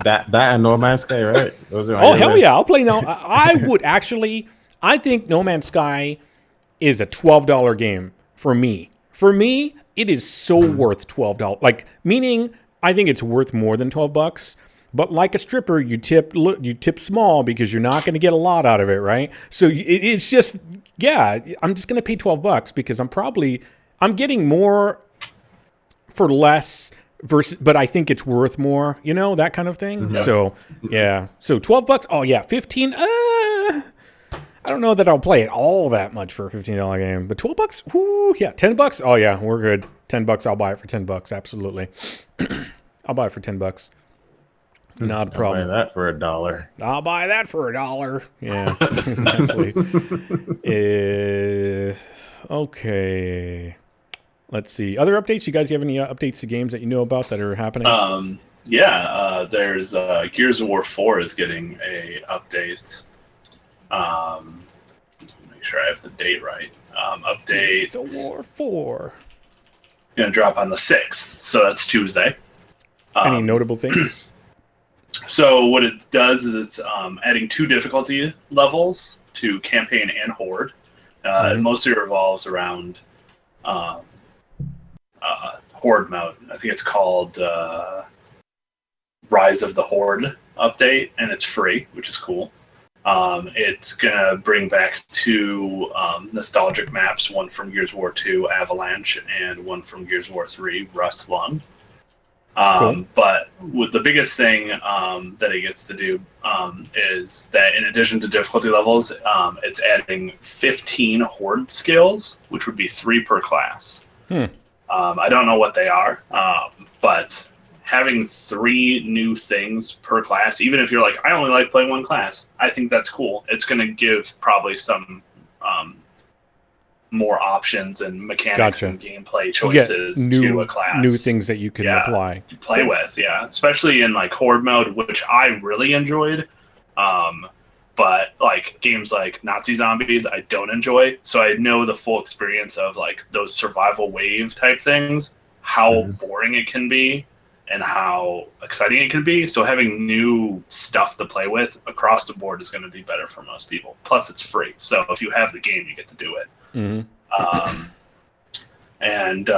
that and No Man's Sky, right? Those are hell yeah, I'll play now. I would actually. I think No Man's Sky is a $12 game for me. For me, it is so worth $12. Like, meaning I think it's worth more than $12. But like a stripper, you tip small because you're not going to get a lot out of it, right? So it's just, yeah, I'm just going to pay $12 because I'm getting more for less. But I think it's worth more, you know, that kind of thing. Yeah. So, yeah. So $12. Oh, yeah. 15. I don't know that I'll play it all that much for a $15 game. But $12. Whoo, yeah. $10. Oh, yeah. We're good. $10. I'll buy it for $10. Absolutely. I'll buy it for $10. Not a problem. I'll buy that for $1. I'll buy that for $1. Yeah. Exactly. Okay. Let's see. Other updates? You guys have any updates to games that you know about that are happening? There's Gears of War 4 is getting a update. Make sure I have the date right. Update. Gears of War 4. Going to drop on the 6th, so that's Tuesday. Any notable things? So what it does is it's adding 2 difficulty levels to campaign and horde. It mostly revolves around horde mode. I think it's called Rise of the Horde update, and it's free, which is cool. It's gonna bring back 2 nostalgic maps, one from Gears of War 2 Avalanche and one from Gears of War 3 Rust Lung. Cool. But with the biggest thing that it gets to do is that in addition to difficulty levels, it's adding 15 horde skills, which would be 3 per class. I don't know what they are, but having 3 new things per class, even if you're like, I only like playing one class, I think that's cool. It's going to give probably some more options and mechanics and gameplay choices to a class. New things that you can apply. To play with, especially in like horde mode, which I really enjoyed. But like games like Nazi Zombies, I don't enjoy. So I know the full experience of like those survival wave type things, how boring it can be and how exciting it can be. So having new stuff to play with across the board is going to be better for most people. Plus it's free. So if you have the game, you get to do it. And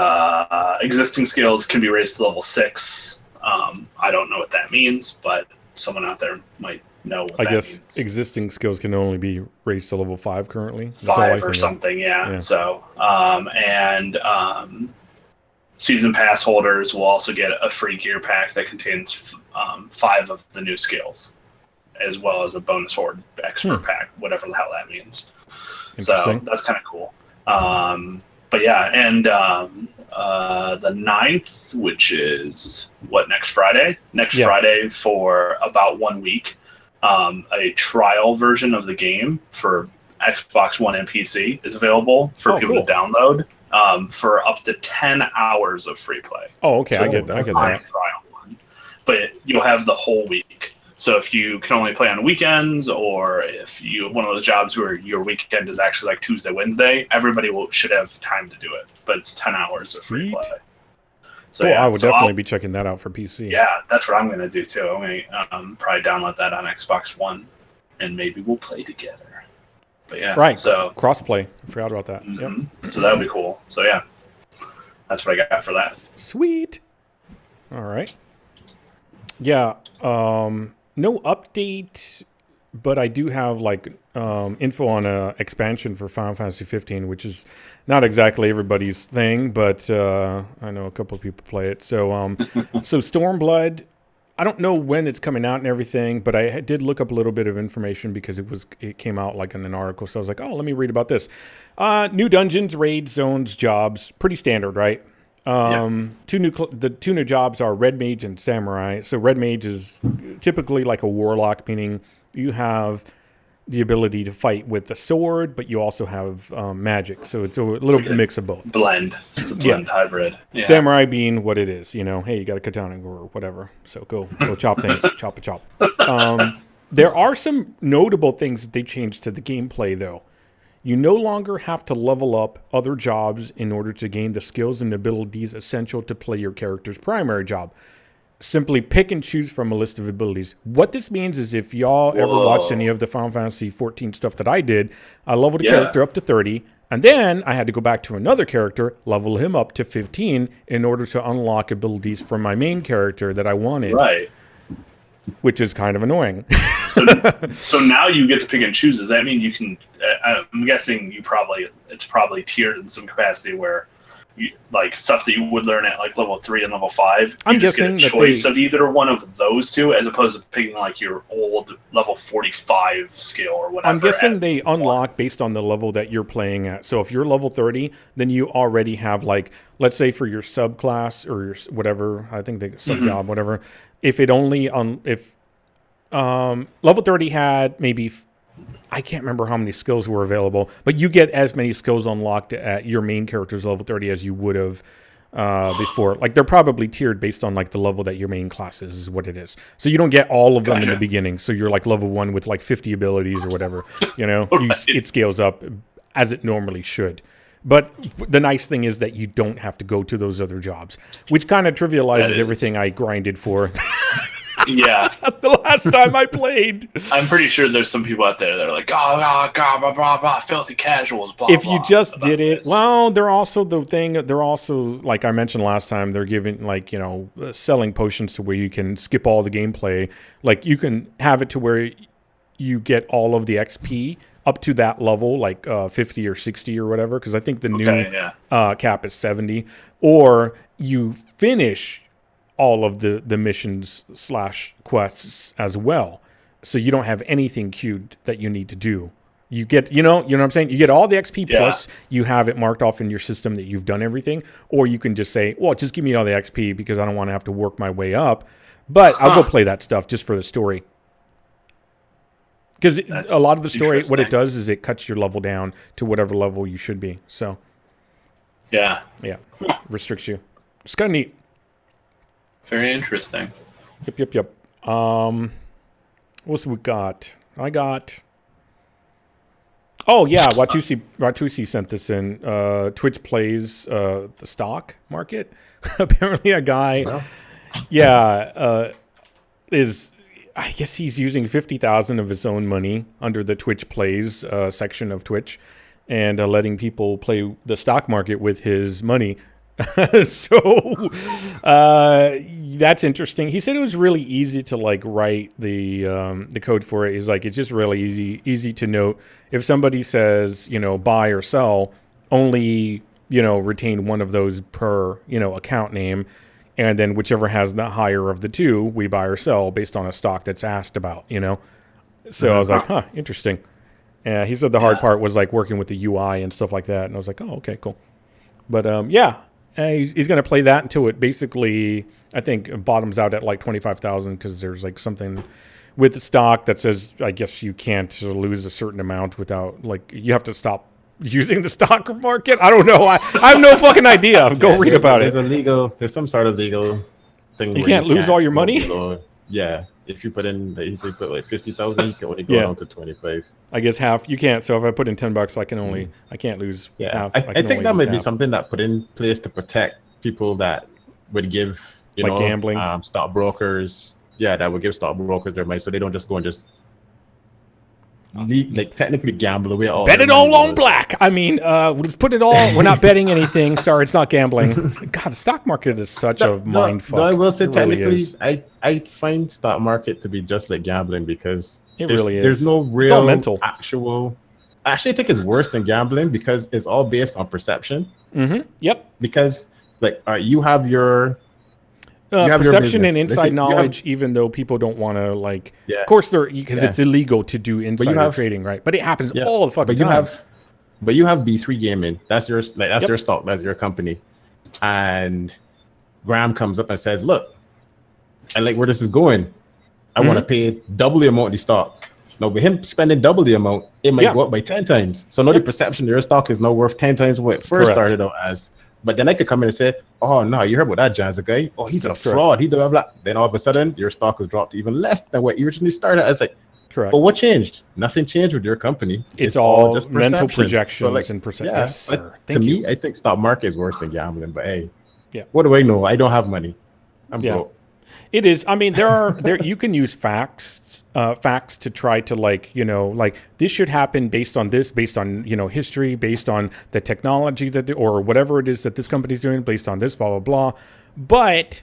existing skills can be raised to level 6. I don't know what that means, but someone out there might know what I that guess means. existing skills can only be raised to level 5 currently. That's 5 or something, yeah. So, season pass holders will also get a free gear pack that contains 5 of the new skills, as well as a bonus horde expert pack, whatever the hell that means. So that's kind of cool. But yeah, and the 9th, which is next Friday? Friday for about 1 week, a trial version of the game for Xbox One and PC is available for people to download for up to 10 hours of free play. Oh, okay, so I get that. Trial one. But you'll have the whole week. So if you can only play on weekends, or if you have one of those jobs where your weekend is actually like Tuesday, Wednesday, everybody should have time to do it. But it's 10 hours of free play. So I would definitely be checking that out for PC. Yeah, that's what I'm going to do too. I'm going to probably download that on Xbox One, and maybe we'll play together. But yeah, right. So crossplay. I forgot about that. Yep. So that would be cool. So yeah, that's what I got for that. Sweet. All right. Yeah. No update, but I do have info on a expansion for Final Fantasy 15, which is not exactly everybody's thing, but I know a couple of people play it. So, so Stormblood, I don't know when it's coming out and everything, but I did look up a little bit of information because it came out like in an article. So I was like, oh, let me read about this. New dungeons, raids, zones, jobs, pretty standard, right? The two new jobs are Red Mage and Samurai. So Red Mage is typically like a warlock, meaning you have the ability to fight with the sword, but you also have magic. So it's a little mix of both. Blend. It's a blend hybrid. Yeah. Samurai being what it is, hey, you got a katana or whatever. So go chop things, chop. There are some notable things that they changed to the gameplay, though. You no longer have to level up other jobs in order to gain the skills and abilities essential to play your character's primary job. Simply pick and choose from a list of abilities. What this means is if y'all ever watched any of the Final Fantasy 14 stuff that I did, I leveled a character up to 30, and then I had to go back to another character, level him up to 15 in order to unlock abilities from my main character that I wanted. Right. Which is kind of annoying. So now you get to pick and choose. Does that mean you can? I'm guessing it's probably tiered in some capacity where, like stuff that you would learn at like level 3 and level 5. I'm just guessing get a choice of either one of those two, as opposed to picking like your old level 45 skill or whatever. I'm guessing they unlock based on the level that you're playing at. So if you're level 30, then you already have let's say for your subclass or your whatever, I think the sub job, whatever. If it only level 30 had maybe, I can't remember how many skills were available, but you get as many skills unlocked at your main character's level 30 as you would have before. They're probably tiered based on the level that your main class is what it is. So you don't get all of them in the beginning. So you're level 1 with 50 abilities or whatever. It scales up as it normally should. But the nice thing is that you don't have to go to those other jobs, which kind of trivializes everything I grinded for. Yeah. The last time I played. I'm pretty sure there's some people out there that are like, oh, God, blah, blah, blah, filthy casuals, blah, if blah. You just did it, well, they're also like I mentioned last time, they're giving, selling potions to where you can skip all the gameplay. You can have it to where you get all of the XP up to that level, 50 or 60 or whatever, because I think the new cap is 70. Or you finish all of the missions / quests as well, so you don't have anything queued that you need to do. You get, you know what I'm saying? You get all the XP plus you have it marked off in your system that you've done everything, or you can just say, well, just give me all the XP because I don't want to have to work my way up, but I'll go play that stuff just for the story. Because a lot of the story, what it does is it cuts your level down to whatever level you should be. So, yeah, restricts you. It's kind of neat. Very interesting. Yep. What's we got? Oh yeah, Watusi sent this in. Twitch plays the stock market. Apparently, a guy, is. I guess he's using 50,000 of his own money under the Twitch Plays section of Twitch, and letting people play the stock market with his money. So, That's interesting. He said it was really easy to like write the code for it. He's like, it's just really easy to note if somebody says, buy or sell, only, retain one of those per, account name. And then whichever has the higher of the two, we buy or sell based on a stock that's asked about, So I was like, interesting. Yeah, he said the hard part was like working with the UI and stuff like that. And I was like, oh, okay, cool. But he's going to play that until it basically, I think, bottoms out at like 25,000 because there's like something with the stock that says, I guess you can't lose a certain amount without, like, you have to stop using the stock market. I don't know. I have no fucking idea. Go read about it. There's some sort of legal thing. You can't lose all your money? Yeah. If you put in, he said put like 50,000, you can only go down to 25. I guess half. You can't. So if I put in $10, I can't lose half. I think that might be something that put in place to protect people that would give, gambling, stockbrokers. Yeah, that would give stockbrokers their money, so they don't just go and just technically gamble away all. Bet it all on black. I mean, we'll just put it all. We're not betting anything. Sorry, it's not gambling. God, the stock market is such a mind fuck. I will say technically, I find stock market to be just like gambling because there's no real it's all mental. actual. I actually think it's worse than gambling because it's all based on perception. Mm-hmm. Yep. Because you have your perception and inside knowledge, even though people don't want to of course because it's illegal to do insider trading, right? But it happens all the fucking time. But you have B3 Gaming. That's your your stock. That's your company. And Graham comes up and says, "Look, I like where this is going. I want to pay double the amount of the stock." Now, with him spending double the amount, it might go up by 10 times. So now the perception of your stock is now worth 10 times what it first started out as. But then I could come in and say, "Oh no, you heard about that Jazza guy? Oh, he's a fraud. He blah blah." Then all of a sudden, your stock has dropped to even less than what you originally started as. Correct. But what changed? Nothing changed with your company. It's all just mental projections and perception. Yes, sir. To me, I think stock market is worse than gambling. But hey, what do I know? I don't have money. I'm broke. It is. I mean, there you can use facts to try to this should happen based on this, based on history, based on the technology or whatever it is that this company's doing, based on this, blah blah blah. But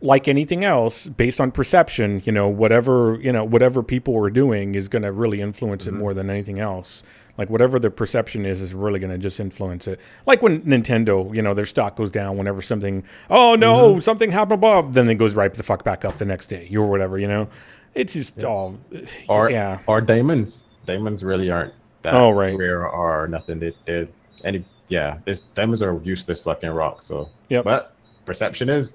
like anything else, based on perception, whatever people are doing is going to really influence it more than anything else. Like whatever the perception is really going to just influence it. Like when Nintendo, their stock goes down whenever something, something happened, blah, then it goes right the fuck back up the next day or whatever, It's just all, Or diamonds. Diamonds really aren't that rare or nothing. Diamonds are useless fucking rock. So, but perception is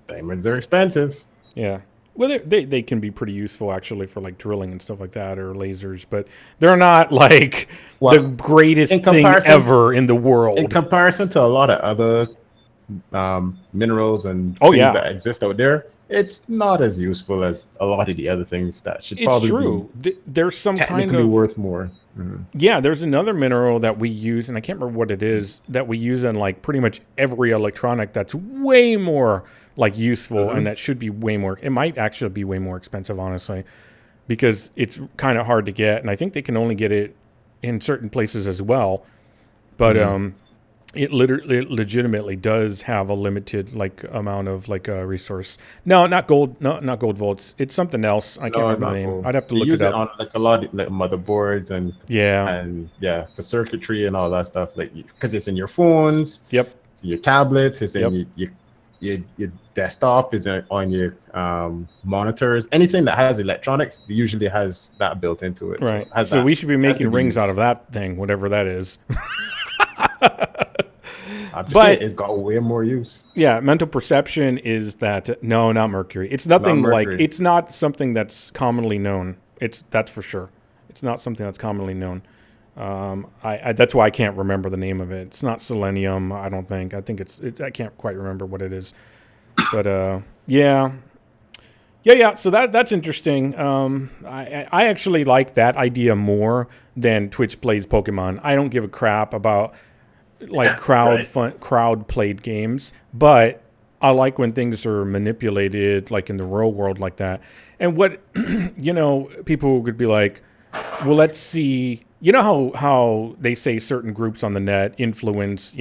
diamonds are expensive. Yeah. Well, they can be pretty useful actually for like drilling and stuff like that or lasers, but they're not the greatest thing ever in the world. In comparison to a lot of other minerals and things that exist out there, it's not as useful as a lot of the other things that should probably be there's some technically kind of worth more. Mm-hmm. Yeah, there's another mineral that we use, and I can't remember what it is, that we use in like pretty much every electronic that's way more useful and that should be way more. It might actually be way more expensive, honestly, because it's kind of hard to get, and I think they can only get it in certain places as well. But it legitimately does have a limited amount of resource. No, not gold. No, not gold volts. It's something else. I can't remember the name. Gold. I'd have to look it up. On a lot of motherboards and for circuitry and all that stuff. Because it's in your phones. Yep. It's in your tablets. It's in your desktop. Is on your monitors. Anything that has electronics usually has that built into it. Right. So we should be making rings out of that thing, whatever that is. I'm just saying it's got way more use. Yeah, mental perception is that not mercury. It's nothing it's not something that's commonly known. That's for sure. It's not something that's commonly known. That's why I can't remember the name of it. It's not selenium, I don't think. I think I can't quite remember what it is. But yeah. So that's interesting. I actually like that idea more than Twitch plays Pokemon. I don't give a crap about crowd played games, but I like when things are manipulated in the real world like that. And what people could be like, well, let's see. You know how they say certain groups on the net influence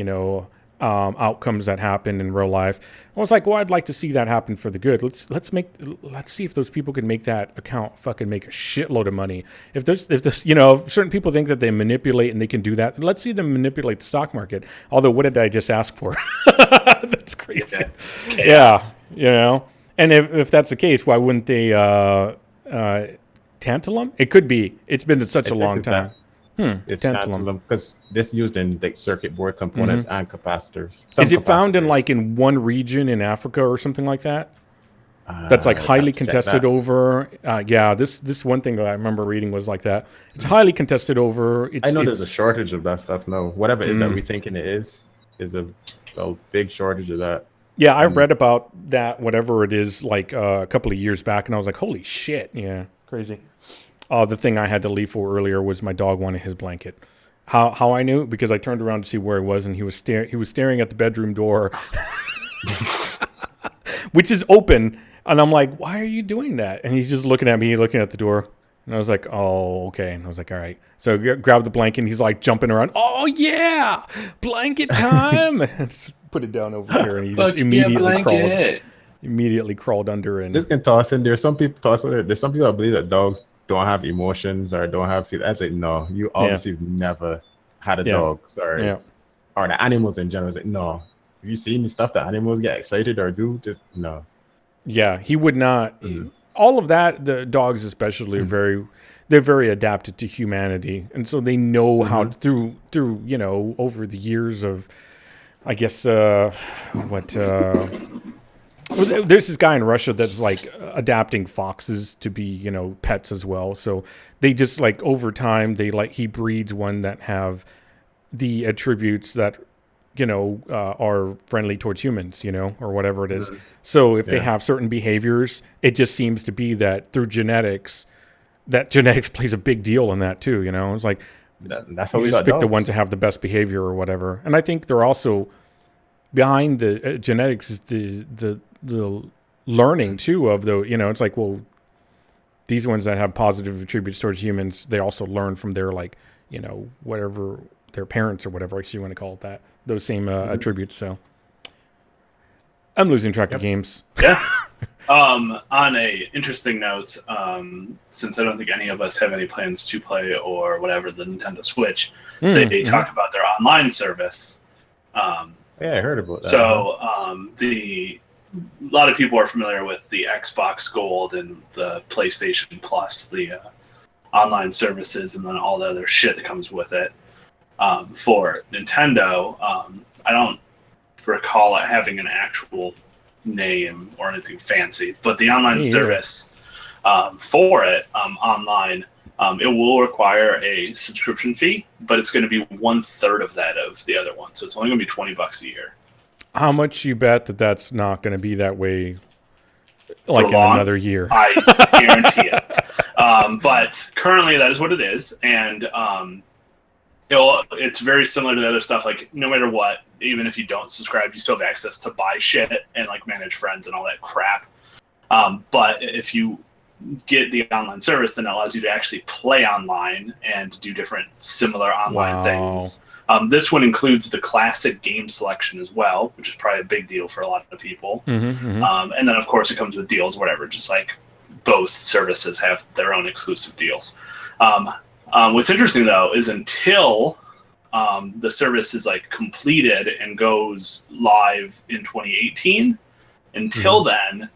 outcomes that happen in real life. I was like, well, I'd like to see that happen for the good. Let's see if those people can make that account fucking make a shitload of money. If certain people think that they manipulate and they can do that, let's see them manipulate the stock market. Although, what did I just ask for? That's crazy. Yeah, And if that's the case, why wouldn't they tantalum? It could be. It's been such a long time. It's tantalum because this used in like circuit board components and capacitors. Is it found in one region in Africa or something like that? That's like highly contested over. This one thing that I remember reading was like that. It's highly contested over. I know there's a shortage of that stuff. No, whatever it is that we're thinking it is a big shortage of that. Yeah, I read about that, whatever it is, like a couple of years back, and I was like, holy shit. Yeah, crazy. The thing I had to leave for earlier was my dog wanted his blanket. How I knew? Because I turned around to see where he was, and he was staring at the bedroom door, which is open. And I'm like, why are you doing that? And he's just looking at me, looking at the door. And I was like, oh, okay. And I was like, all right. So I grabbed the blanket, and he's like jumping around. Oh, yeah, blanket time. Just put it down over here, and he just immediately crawled under. And this can toss in there. Some people toss in there. There's some people that believe that dogs don't have emotions or don't have feelings. I say, no, you obviously never had a dog. Sorry. Yeah. Or the animals in general. Like, no. Have you seen the stuff that animals get excited or do? Just no. Yeah, he would not. All of that, the dogs especially, they're very adapted to humanity, and so they know how through over the years of, I guess there's this guy in Russia that's like adapting foxes to be pets as well. So they just like over time he breeds one that have the attributes that are friendly towards humans, or whatever it is. So if they have certain behaviors, it just seems to be that through genetics, that genetics plays a big deal in that too. It's like that's how you we just pick dogs. the ones that have the best behavior or whatever. And I think they're also behind the genetics is the learning too of the it's like, well, these ones that have positive attributes towards humans, they also learn from their whatever their parents or whatever, I guess you want to call it that, those same attributes. So I'm losing track of games. Yeah. On a interesting note, since I don't think any of us have any plans to play or whatever the Nintendo Switch, they talked about their online service. Yeah, I heard about that. So a lot of people are familiar with the Xbox Gold and the PlayStation Plus, the online services, and then all the other shit that comes with it. For Nintendo, I don't recall it having an actual name or anything fancy, but the online service for it online, it will require a subscription fee, but it's going to be 1/3 of that of the other one, so it's only going to be $20 a year. How much you bet that's not going to be that way, like in another year? I guarantee it. But currently, that is what it is, and it's very similar to the other stuff. Like, no matter what, even if you don't subscribe, you still have access to buy shit and like manage friends and all that crap. But if you get the online service, then it allows you to actually play online and do different similar online things. This one includes the classic game selection as well, which is probably a big deal for a lot of people. And then, of course, it comes with deals, whatever, just like both services have their own exclusive deals. What's interesting, though, is until the service is like completed and goes live in 2018, until then,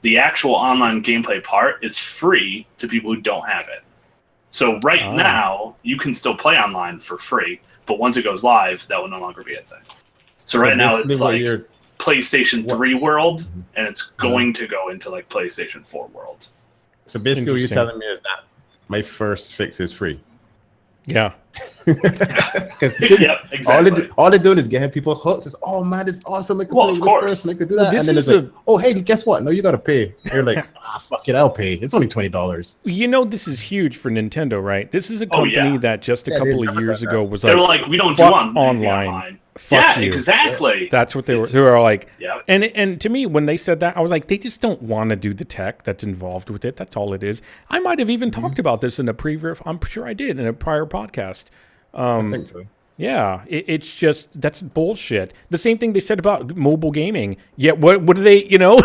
the actual online gameplay part is free to people who don't have it. So now, you can still play online for free, but once it goes live, that will no longer be a thing. So right now, it's like PlayStation 3 world, and it's going to go into like PlayStation 4 world. So basically, what you're telling me is that my first fix is free. Yeah. Because exactly. all they're doing is getting people hooked. It's, oh man, it's awesome. I could play with this person. I could do that. Well, and then it's like, oh hey, guess what? No, you got to pay. You're like, fuck it, I'll pay. It's only $20. This is huge for Nintendo, right? This is a company that just a couple of years ago was like, they're like, we don't do online. Fuck you. Exactly. That's what they were. They were like, and to me, when they said that, I was like, they just don't want to do the tech that's involved with it. That's all it is. I might have even talked about this in a previous. I'm sure I did in a prior podcast. I think so. Yeah, it's just, that's bullshit. The same thing they said about mobile gaming. Yet what do they, Yep.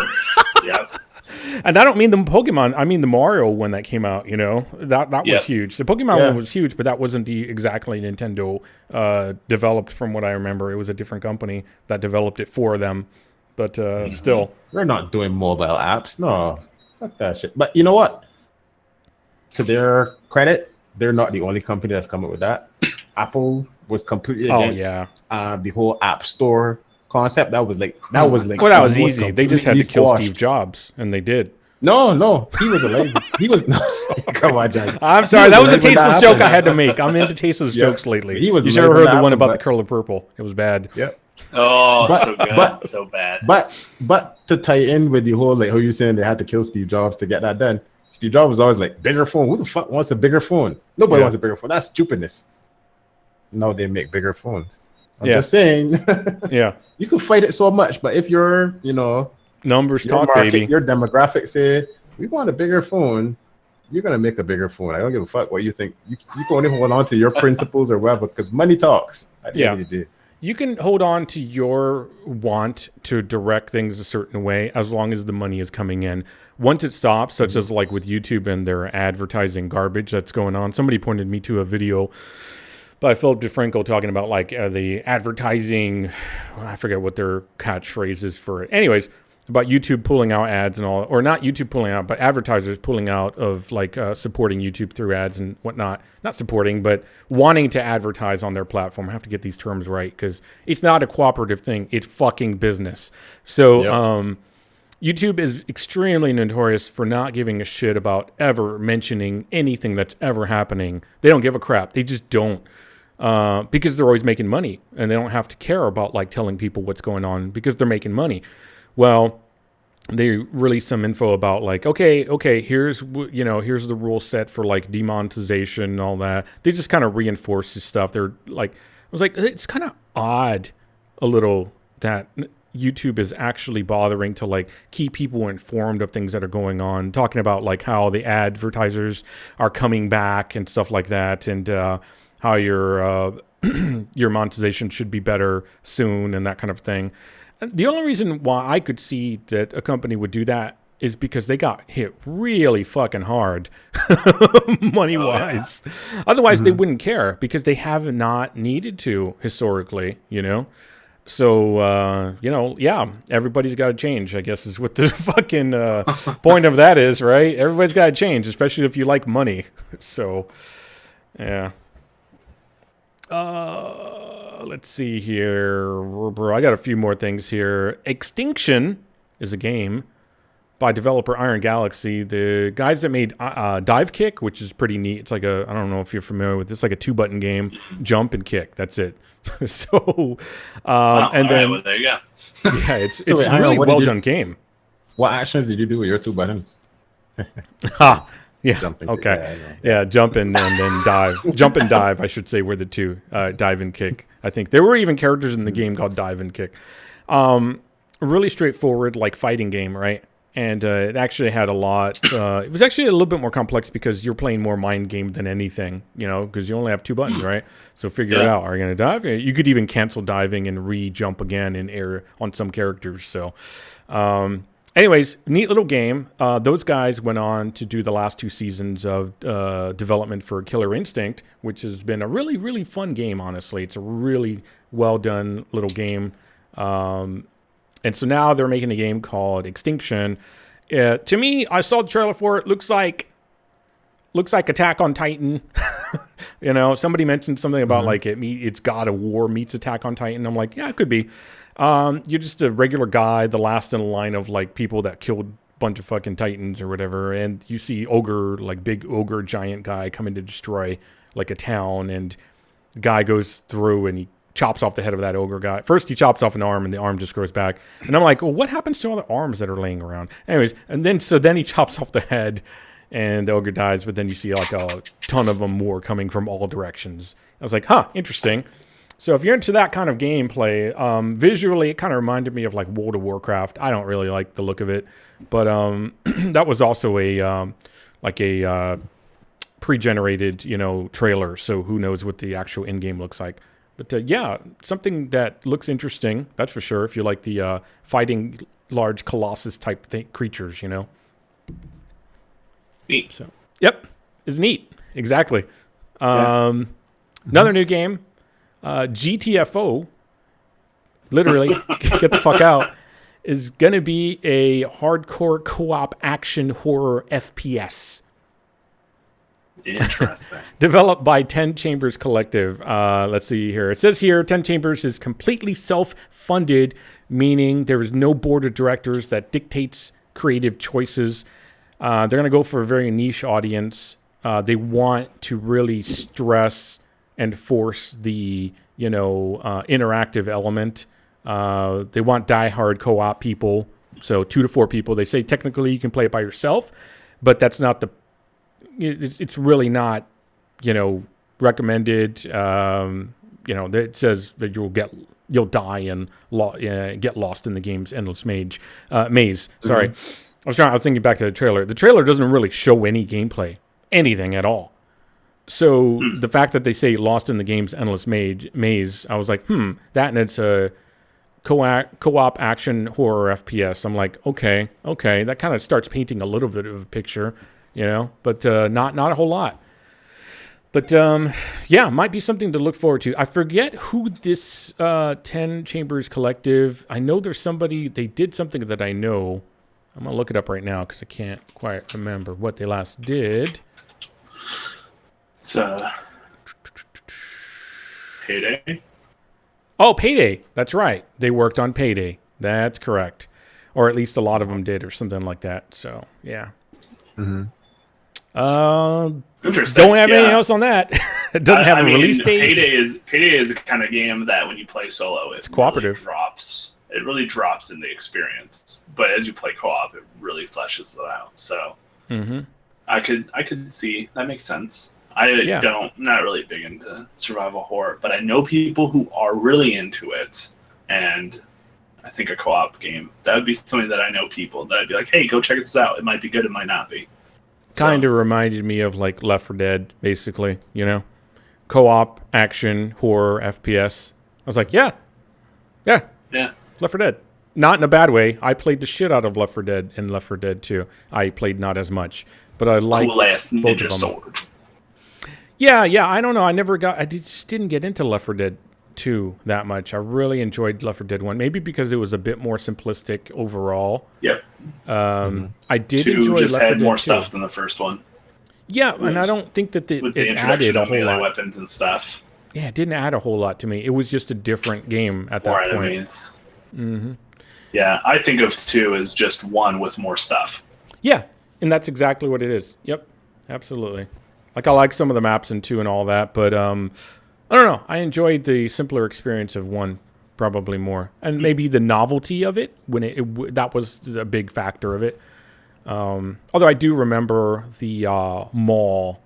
And I don't mean the Pokemon, I mean the Mario one that came out, That was huge. The Pokemon one was huge, but that wasn't exactly Nintendo developed from what I remember. It was a different company that developed it for them. But still. We're not doing mobile apps. No, fuck that shit. But you know what? To their credit, they're not the only company that's come up with that. Apple was completely against the whole App Store concept. That was like well, that was easy. They just had to kill Steve Jobs, and they did. No, he was alive. He was no. Come on, John. I'm sorry, that was a tasteless joke I had to make. I'm into tasteless jokes lately. You should have heard the one about the curl of purple. It was bad. Yep. Oh, so good, so bad. But to tie in with the whole like how you saying they had to kill Steve Jobs to get that done. Steve Jobs was always like, bigger phone. Who the fuck wants a bigger phone? Nobody wants a bigger phone. That's stupidness. Now they make bigger phones. I'm just saying. You can fight it so much, but if you're, numbers your talk, market, baby. your demographics say we want a bigger phone, you're gonna make a bigger phone. I don't give a fuck what you think. You can only hold on to your principles or whatever, because money talks at the end of the day. You can hold on to your want to direct things a certain way as long as the money is coming in. Once it stops, such as like with YouTube and their advertising garbage that's going on. Somebody pointed me to a video by Philip DeFranco talking about like the advertising, I forget what their catchphrase is for it. Anyways, about YouTube pulling out ads and all, or not YouTube pulling out, but advertisers pulling out of like supporting YouTube through ads and whatnot. Not supporting, but wanting to advertise on their platform. I have to get these terms right because it's not a cooperative thing. It's fucking business. So YouTube is extremely notorious for not giving a shit about ever mentioning anything that's ever happening. They don't give a crap. They just don't. Because they're always making money and they don't have to care about like telling people what's going on because they're making money. Well, they released some info about like, okay, here's the rule set for like demonetization and all that. They just kind of reinforce this stuff. They're like, I was like, it's kind of odd a little that YouTube is actually bothering to like keep people informed of things that are going on, talking about like how the advertisers are coming back and stuff like that, and how your your monetization should be better soon and that kind of thing. The only reason why I could see that a company would do that is because they got hit really fucking hard money-wise. Otherwise, they wouldn't care because they have not needed to historically, So, everybody's got to change, I guess, is what the fucking point of that is, right? Everybody's got to change, especially if you like money. So, yeah. Let's see here. I got a few more things here. Extinction is a game by developer Iron Galaxy. The guys that made Dive Kick, which is pretty neat. It's like I don't know if you're familiar with this, like a 2-button game, jump and kick. That's it. So, and then well, there you go. Yeah, it's a really well done game. What actions did you do with your 2 buttons? Yeah. Jumping. Okay. Yeah. Jump and then dive. Jump and dive, I should say, were the two. Dive and kick. I think there were even characters in the game called Dive and Kick. Really straightforward, like fighting game, right? And it actually had a lot. It was actually a little bit more complex because you're playing more mind game than anything, because you only have 2 buttons, right? So figure it out. Are you going to dive? You could even cancel diving and re-jump again in air on some characters. So, anyways, neat little game. Those guys went on to do the last 2 seasons of development for Killer Instinct, which has been a really, really fun game, honestly. It's a really well-done little game. And so now they're making a game called Extinction. To me, I saw the trailer for it. Looks like Attack on Titan. Somebody mentioned something about like it's God of War meets Attack on Titan. I'm like, yeah, it could be. You're just a regular guy, the last in a line of like people that killed a bunch of fucking Titans or whatever. And you see ogre, like big ogre giant guy coming to destroy like a town. And the guy goes through and he chops off the head of that ogre guy. First, he chops off an arm and the arm just grows back. And I'm like, well, what happens to all the arms that are laying around? Anyways, and then he chops off the head and the ogre dies. But then you see like a ton of them more coming from all directions. I was like, interesting. So if you're into that kind of gameplay, visually, it kind of reminded me of like World of Warcraft. I don't really like the look of it, but that was also a pre-generated, trailer. So who knows what the actual in-game looks like. But yeah, something that looks interesting, that's for sure, if you like the fighting large colossus type creatures, you know. Neat. So, yep, it's neat. Exactly. Another new game, GTFO, literally, get the fuck out, is going to be a hardcore co-op action horror FPS. Interesting. Developed by 10 Chambers Collective. Let's see here. It says here 10 Chambers is completely self-funded, meaning there is no board of directors that dictates creative choices. They're going to go for a very niche audience. They want to really stress and force the, interactive element. They want diehard co-op people, so 2 to 4 people. They say technically you can play it by yourself, but that's not the. It's really not, recommended. It says that you'll die and get lost in the game's endless maze. Sorry, I was thinking back to the trailer. The trailer doesn't really show any gameplay, anything at all. So the fact that they say lost in the game's endless maze, I was like, that and it's a co-op action horror FPS. I'm like, okay, that kind of starts painting a little bit of a picture. But not a whole lot. But might be something to look forward to. I forget who this 10 Chambers Collective. I know there's somebody. They did something that I know. I'm gonna look it up right now because I can't quite remember what they last did. It's Payday. Oh, Payday. That's right. They worked on Payday. That's correct, or at least a lot of them did, or something like that. So yeah. Mm-hmm. Interesting. Don't have anything else on that. It doesn't have a release date. Payday is a kind of game that when you play solo, it's cooperative. It really drops in the experience. But as you play co-op, it really fleshes it out. So I could see that makes sense. I'm not really big into survival horror, but I know people who are really into it, and I think a co-op game, that would be something that I know people that I'd be like, hey, go check this out. It might be good, it might not be. Kind of reminded me of like Left 4 Dead, basically, co-op action horror FPS. I was like, yeah, Left 4 Dead. Not in a bad way. I played the shit out of Left 4 Dead and Left 4 Dead 2. I played not as much, but I like cool-ass ninja sword. Yeah. I don't know. I just didn't get into Left 4 Dead 2 that much. I really enjoyed Left 4 Dead 1, maybe because it was a bit more simplistic overall. Yep. I did 2 enjoy just Left 4 had Dead more 2. stuff than the first one. Yeah, and I don't think that with the it added a whole lot. Weapons and stuff. Yeah, it didn't add a whole lot to me. It was just a different game at that point. Enemies. Yeah, I think of 2 as just 1 with more stuff. Yeah, and that's exactly what it is. Yep, absolutely. Like I like some of the maps in 2 and all that, but I don't know. I enjoyed the simpler experience of 1 probably more, and maybe the novelty of it when that was a big factor of it. Although I do remember the mall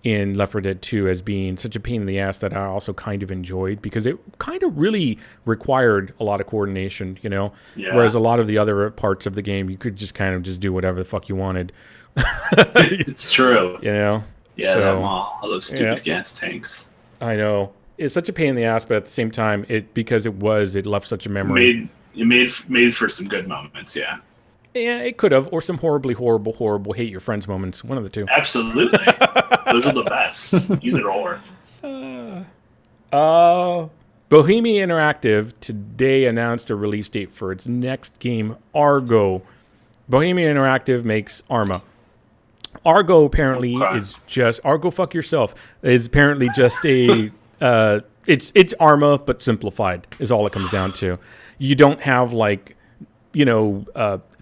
in Left 4 Dead 2 as being such a pain in the ass that I also kind of enjoyed because it kind of really required a lot of coordination, Yeah. Whereas a lot of the other parts of the game, you could just kind of just do whatever the fuck you wanted. It's true. Yeah, that mall, all those stupid gas tanks. I know. It's such a pain in the ass, but at the same time, it left such a memory. It made for some good moments, yeah. Yeah, it could have, or some horrible hate your friends moments. One of the two. Absolutely. Those are the best. Either or. Bohemia Interactive today announced a release date for its next game, Argo. Bohemia Interactive makes Arma. Argo apparently is just Argo. Fuck yourself. Is apparently just a. It's Arma but simplified is all it comes down to. You don't have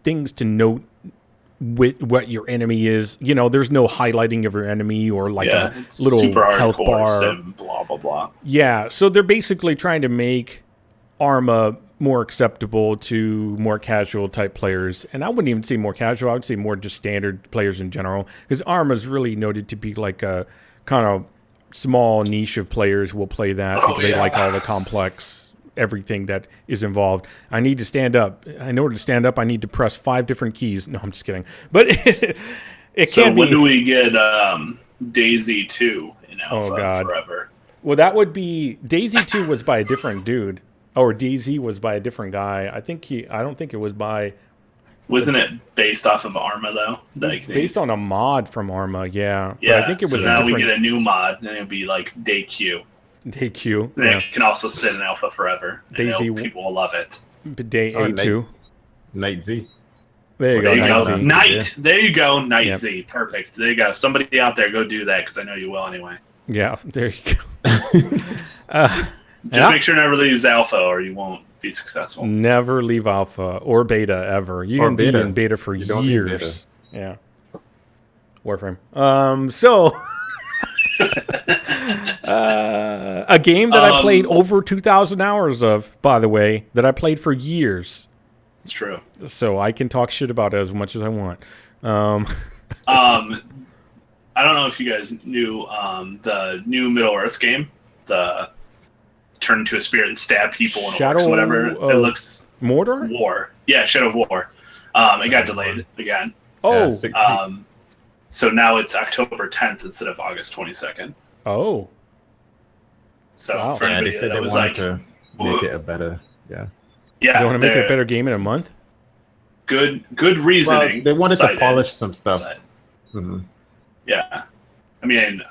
things to note with what your enemy is. There's no highlighting of your enemy or a little health bar. And blah blah blah. Yeah, so they're basically trying to make Arma more acceptable to more casual type players, and I wouldn't even say more casual. I would say more just standard players in general, because Arma is really noted to be like a kind of small niche of players will play that because they like all the complex everything that is involved. I need to stand up. In order to stand up, I need to press 5 different keys. No, I'm just kidding. But it so can't when be. do we get Daisy 2 in alpha forever? Well, that would be Daisy 2 was by a different dude, or DayZ was by a different guy. I don't think it was by. Wasn't it based off of Arma though? Based on a mod from Arma, yeah. Yeah. But I think it was so now different. we get a new mod, and it'll be like DayQ. DayQ. And Yeah. it can also sit in alpha forever. And DayZ. People will love it. Day A2. Night Z. There you There you go. go. Z. Night. There you go. Night Yep. Z. Perfect. There you go. Somebody out there, go do that because I know you will anyway. Yeah, there you go. Just make sure never leaves alpha, or you won't be successful. Never leave alpha or beta ever. You can be in beta for years. Yeah. Warframe. So a game that I played over 2,000 hours of, by the way, that I played for years. It's true. So I can talk shit about it as much as I want. I don't know if you guys knew the new Middle Earth game, the turn into a spirit and stab people and orcs, whatever. It looks Mordor? War. Yeah, Shadow of War. It got delayed again. Oh. Yeah, 6 weeks. So now it's October 10th instead of August 22nd. Oh. So Wow. for Yeah, anybody they said that they was wanted like, to make it a better. Yeah. yeah, They want to make it a better game in a month? good Well, reasoning. they wanted cited, to polish some stuff. but, Mhm. yeah, I mean,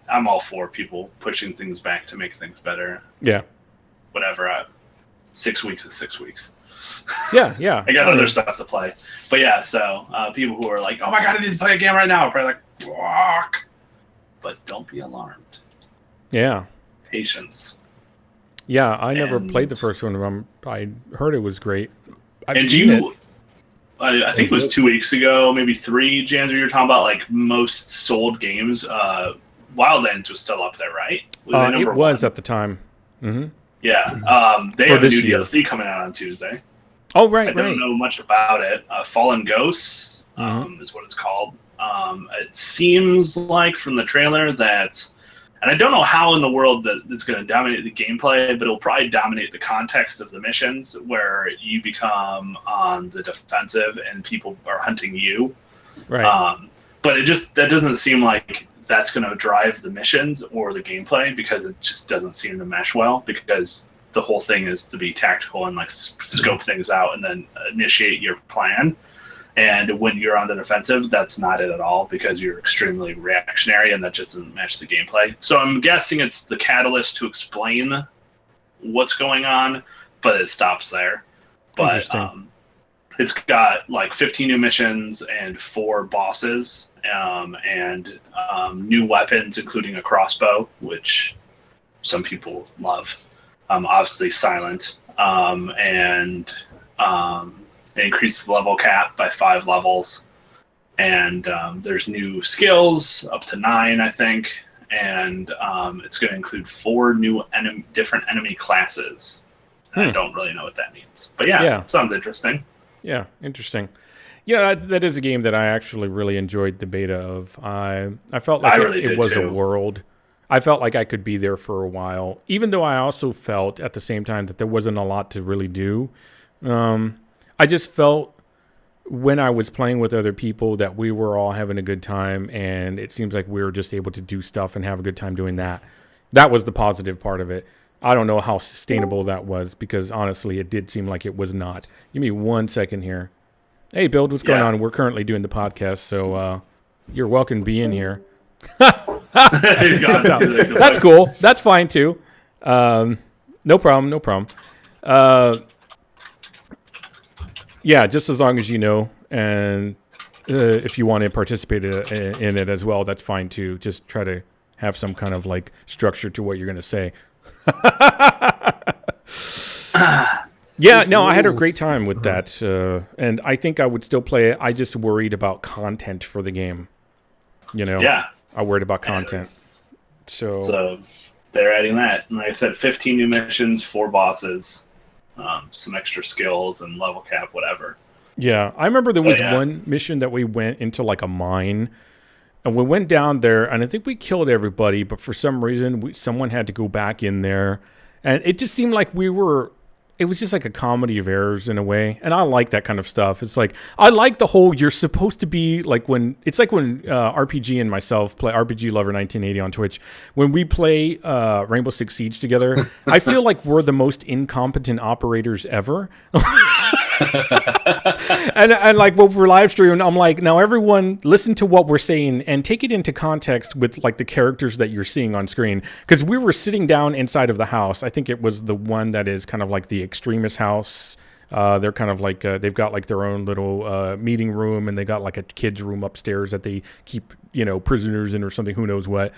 I'm all for people pushing things back to make things better. Yeah. Whatever. 6 weeks is 6 weeks. Yeah. I got other stuff to play. But yeah, so people who are like, oh my god, I need to play a game right now are probably like, fuck. But don't be alarmed. Yeah. Patience. Yeah, I never And- played the first one. I heard it was great. I've And seen you, I think it was 2 weeks ago, maybe 3, Janzer, you were talking about like most sold games. Wildlands was still up there, right? It was at the time. Mm-hmm. Yeah. They For have a this new year. DLC coming out on Tuesday. Oh, right, I don't know much about it. Fallen Ghosts is what it's called. It seems like from the trailer that, and I don't know how in the world that it's going to dominate the gameplay, but it'll probably dominate the context of the missions where you become on the defensive and people are hunting you. Right. But that doesn't seem like that's going to drive the missions or the gameplay because it just doesn't seem to mesh well because the whole thing is to be tactical and like scope things out and then initiate your plan. And when you're on the defensive, that's not it at all because you're extremely reactionary and that just doesn't match the gameplay. So I'm guessing it's the catalyst to explain what's going on, but it stops there. But it's got like 15 new missions and 4 bosses and new weapons, including a crossbow, which some people love. Obviously silent. And they increased the level cap by 5 levels. And there's new skills, up to 9, I think. And it's going to include 4 new different enemy classes. I don't really know what that means. But yeah. Sounds interesting. Yeah, interesting. Yeah, that is a game that I actually really enjoyed the beta of. I felt like it was a world. I felt like I could be there for a while, even though I also felt at the same time that there wasn't a lot to really do. I just felt when I was playing with other people that we were all having a good time, and it seems like we were just able to do stuff and have a good time doing that. That was the positive part of it. I don't know how sustainable that was because honestly, it did seem like it was not. Give me 1 second here. Hey, Build, what's going on? We're currently doing the podcast, so you're welcome to be in here. That's cool. That's fine too. No problem. Yeah, just as long as you know, and if you want to participate in it as well, that's fine too. Just try to have some kind of like structure to what you're going to say. Yeah, no, I had a great time with that, and I think I would still play it. I just worried about content for the game. You know, I worried about content. So they're adding that, and like I said, 15 new missions, 4 bosses, some extra skills, and level cap, whatever. Yeah, I remember there was one mission that we went into like a mine. And we went down there, and I think we killed everybody, but for some reason, someone had to go back in there. And it just seemed like we were it was just like a comedy of errors in a way. And I like that kind of stuff. It's like, I like the whole, you're supposed to be like when RPG and myself play RPG Lover 1980 on Twitch, when we play Rainbow Six Siege together, I feel like we're the most incompetent operators ever. and like when we're live streaming, I'm like, now everyone listen to what we're saying and take it into context with like the characters that you're seeing on screen. Because we were sitting down inside of the house. I think it was the one that is kind of like the extremist house. They're kind of like they've got like their own little meeting room, and they got like a kid's room upstairs that they keep, you know, prisoners in or something, who knows what.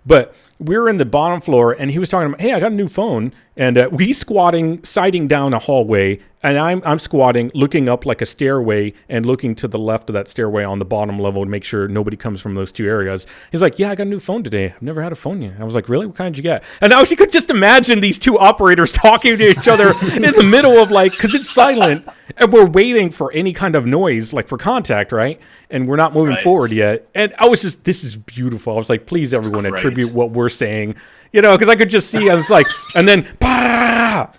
But we were in the bottom floor, and he was talking about, hey, I got a new phone, and we squatting, sighting down a hallway, and I'm squatting, looking up like a stairway and looking to the left of that stairway on the bottom level to make sure nobody comes from those two areas. He's like, yeah, I got a new phone today. I've never had a phone yet. I was like, really? What kind did you get? And now you could just imagine these two operators talking to each other in the middle of like, because it's silent, and we're waiting for any kind of noise, like for contact, right? And we're not moving forward yet. And I was just, this is beautiful. I was like, please, everyone, attribute what we're saying, you know, because I could just see, I was like, and then, bah!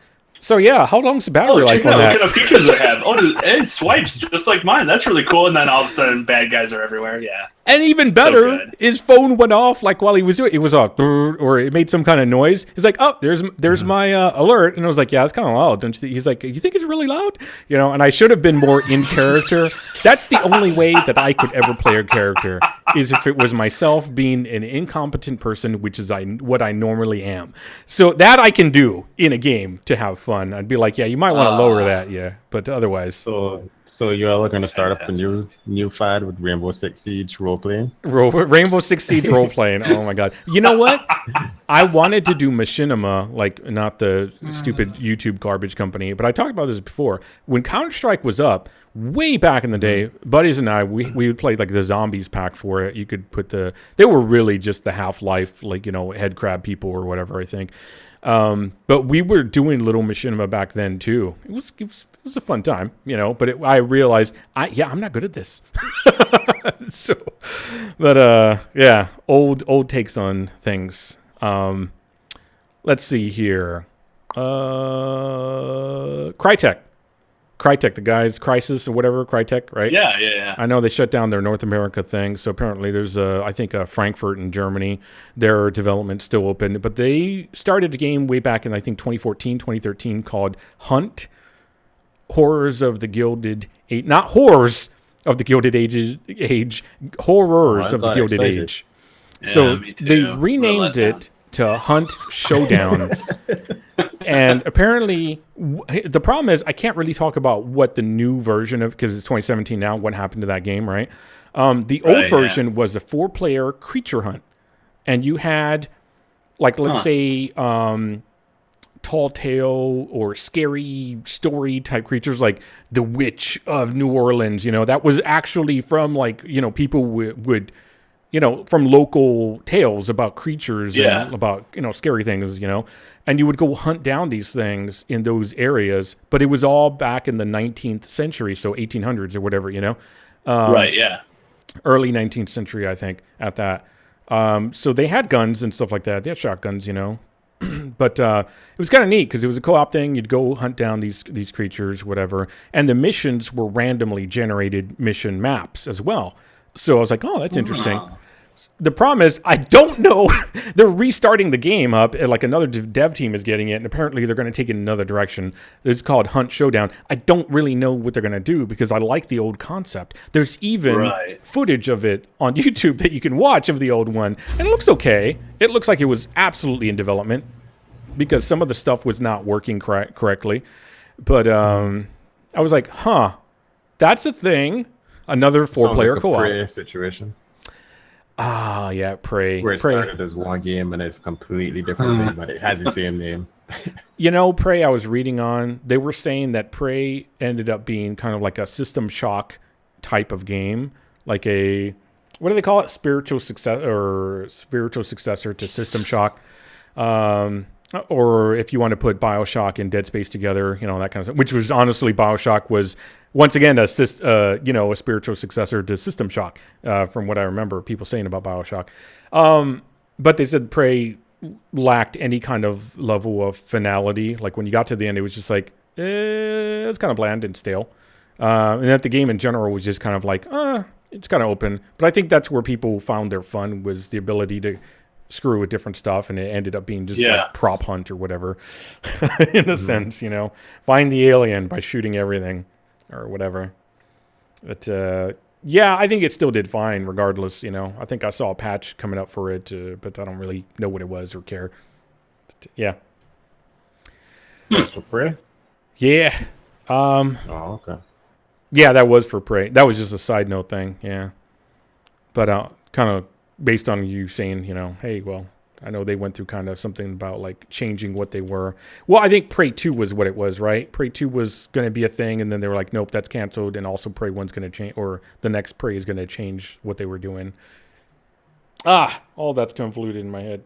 So yeah, how long's the battery life on that? Look at the features they have. Oh, it swipes just like mine. That's really cool. And then all of a sudden, bad guys are everywhere. Yeah. And even better, his phone went off like while he was doing it. It was or it made some kind of noise. He's like, oh, there's my alert. And I was like, yeah, it's kind of loud, don't you think? He's like, you think it's really loud? You know, and I should have been more in character. That's the only way that I could ever play a character, is if it was myself being an incompetent person, which is what I normally am. So that I can do in a game to have fun. I'd be like, yeah, you might want to lower that, yeah. But otherwise, so you're all going to start up a new fad with Rainbow Six Siege role playing. Rainbow Six Siege role playing. Oh my god! You know what? I wanted to do Machinima, like not the stupid YouTube garbage company, but I talked about this before. When Counter-Strike was up, way back in the day, buddies and I, we would play like the zombies pack for it. You could put they were really just the Half-Life, like, you know, head crab people or whatever, I think. But we were doing little machinima back then too. It was a fun time, you know, but I realized I'm not good at this. So, but, yeah, old takes on things. Let's see here. Crytek, the guys, Crysis or whatever, Crytek, right? Yeah. I know they shut down their North America thing, so apparently there's I think Frankfurt in Germany, their development's still open, but they started a game way back in, I think, 2014, 2013 called Hunt, Horrors of the Gilded Age, not Horrors of the Gilded Age, Horrors of the Gilded Age. Yeah, so they renamed it to Hunt Showdown. And apparently, the problem is I can't really talk about what the new version of, because it's 2017 now, what happened to that game, right? The old version was a 4-player creature hunt. And you had, like, let's say, tall tale or scary story type creatures like the Witch of New Orleans, you know, that was actually from, like, you know, people would you know, from local tales about creatures and about, you know, scary things, you know, and you would go hunt down these things in those areas, but it was all back in the 19th century, so 1800s or whatever, you know. Early 19th century, I think, at that. So they had guns and stuff like that. They had shotguns, you know. But it was kind of neat because it was a co-op thing. You'd go hunt down these creatures, whatever. And the missions were randomly generated mission maps as well. So I was like, oh, that's interesting. The problem is, I don't know. They're restarting the game up. Like another dev team is getting it, and apparently they're going to take it in another direction. It's called Hunt Showdown. I don't really know what they're going to do because I like the old concept. There's even footage of it on YouTube that you can watch of the old one, and it looks okay. It looks like it was absolutely in development because some of the stuff was not working correctly. But I was like, huh, that's a thing. Another 4-player co-op Prey situation. Ah, yeah, Prey. Where it started as one game and it's completely different, but it has the same name. You know, Prey, I was reading on, they were saying that Prey ended up being kind of like a System Shock type of game, like a, what do they call it? Spiritual successor to System Shock. Or if you want to put BioShock and Dead Space together, you know, that kind of stuff, which was honestly, BioShock was once again a spiritual successor to System Shock, from what I remember people saying about BioShock. But they said Prey lacked any kind of level of finality. Like when you got to the end, it was just like, it's kind of bland and stale. And that the game in general was just kind of like, it's kind of open. But I think that's where people found their fun, was the ability to screw with different stuff, and it ended up being just like prop hunt or whatever, in a sense, find the alien by shooting everything or whatever. But yeah, I think it still did fine regardless. I think I saw a patch coming up for it, but I don't really know what it was or care. But, yeah. That's for Prey? Yeah. Oh, okay. Yeah, that was for Prey. That was just a side note thing. Yeah. But kind of based on you saying, hey, well, I know they went through kind of something about like changing what they were. Well, I think Prey 2 was what it was, right? Prey 2 was going to be a thing, and then they were like, nope, that's canceled, and also Prey 1's going to change, or the next Prey is going to change what they were doing. All that's convoluted in my head.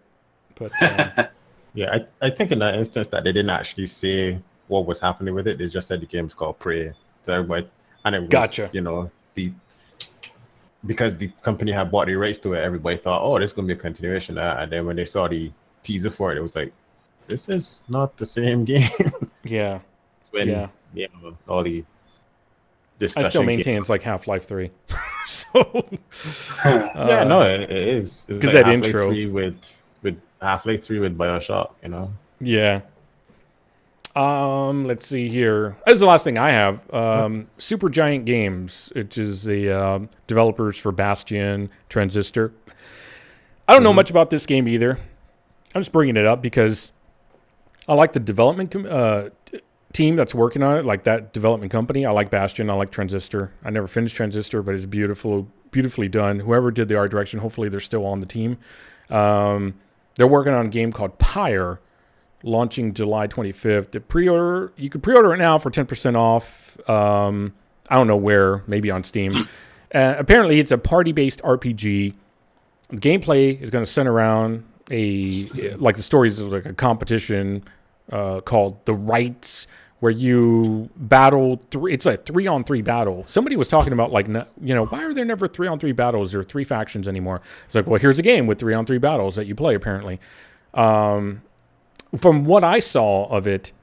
But yeah, I think in that instance that they didn't actually say what was happening with it. They just said the game's called Prey. So everybody, and it was, gotcha. Because the company had bought the rights to it, everybody thought, oh, this is going to be a continuation of that. And then when they saw the teaser for it, it was like, this is not the same game. Yeah. All the discussion. I still maintain it's like Half-Life 3. So. It is. Because like that intro. With Half-Life 3 with Bioshock, Yeah. Let's see here. This is the last thing I have. Supergiant Games, which is the developers for Bastion, Transistor. I don't know much about this game either. I'm just bringing it up because I like the development team that's working on it, like that development company. I like Bastion. I like Transistor. I never finished Transistor, but it's beautifully done. Whoever did the art direction, hopefully they're still on the team. They're working on a game called Pyre, launching July 25th. You can pre-order it now for 10% off. I don't know where, maybe on Steam. Apparently, it's a party-based RPG. The gameplay is going to center around the story is like a competition called The Rights, where you battle. It's a 3-on-3 battle. Somebody was talking about why are there never 3-on-3 battles or 3 factions anymore? It's like, well, here's a game with 3-on-3 battles that you play. Apparently. From what I saw of it,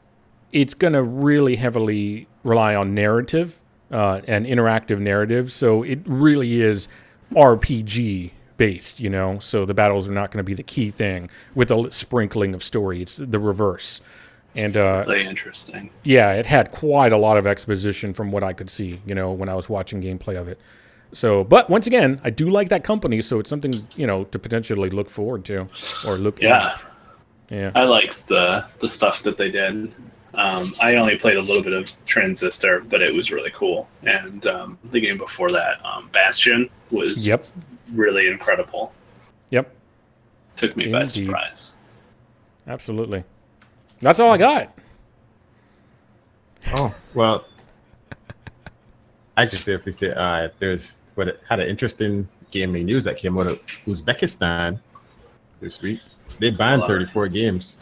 it's going to really heavily rely on narrative and interactive narrative. So it really is RPG based, So the battles are not going to be the key thing with a sprinkling of story. It's the reverse. It's really interesting. Yeah, it had quite a lot of exposition from what I could see, when I was watching gameplay of it. So, but once again, I do like that company, so it's something, to potentially look forward to or look at. Yeah, I liked the stuff that they did. I only played a little bit of Transistor, but it was really cool. And the game before that, Bastion, was really incredible. Yep. Took me by surprise. Absolutely. That's all I got. Oh, well, I can safely say had an interesting gaming news that came out of Uzbekistan this week. They banned 34 games.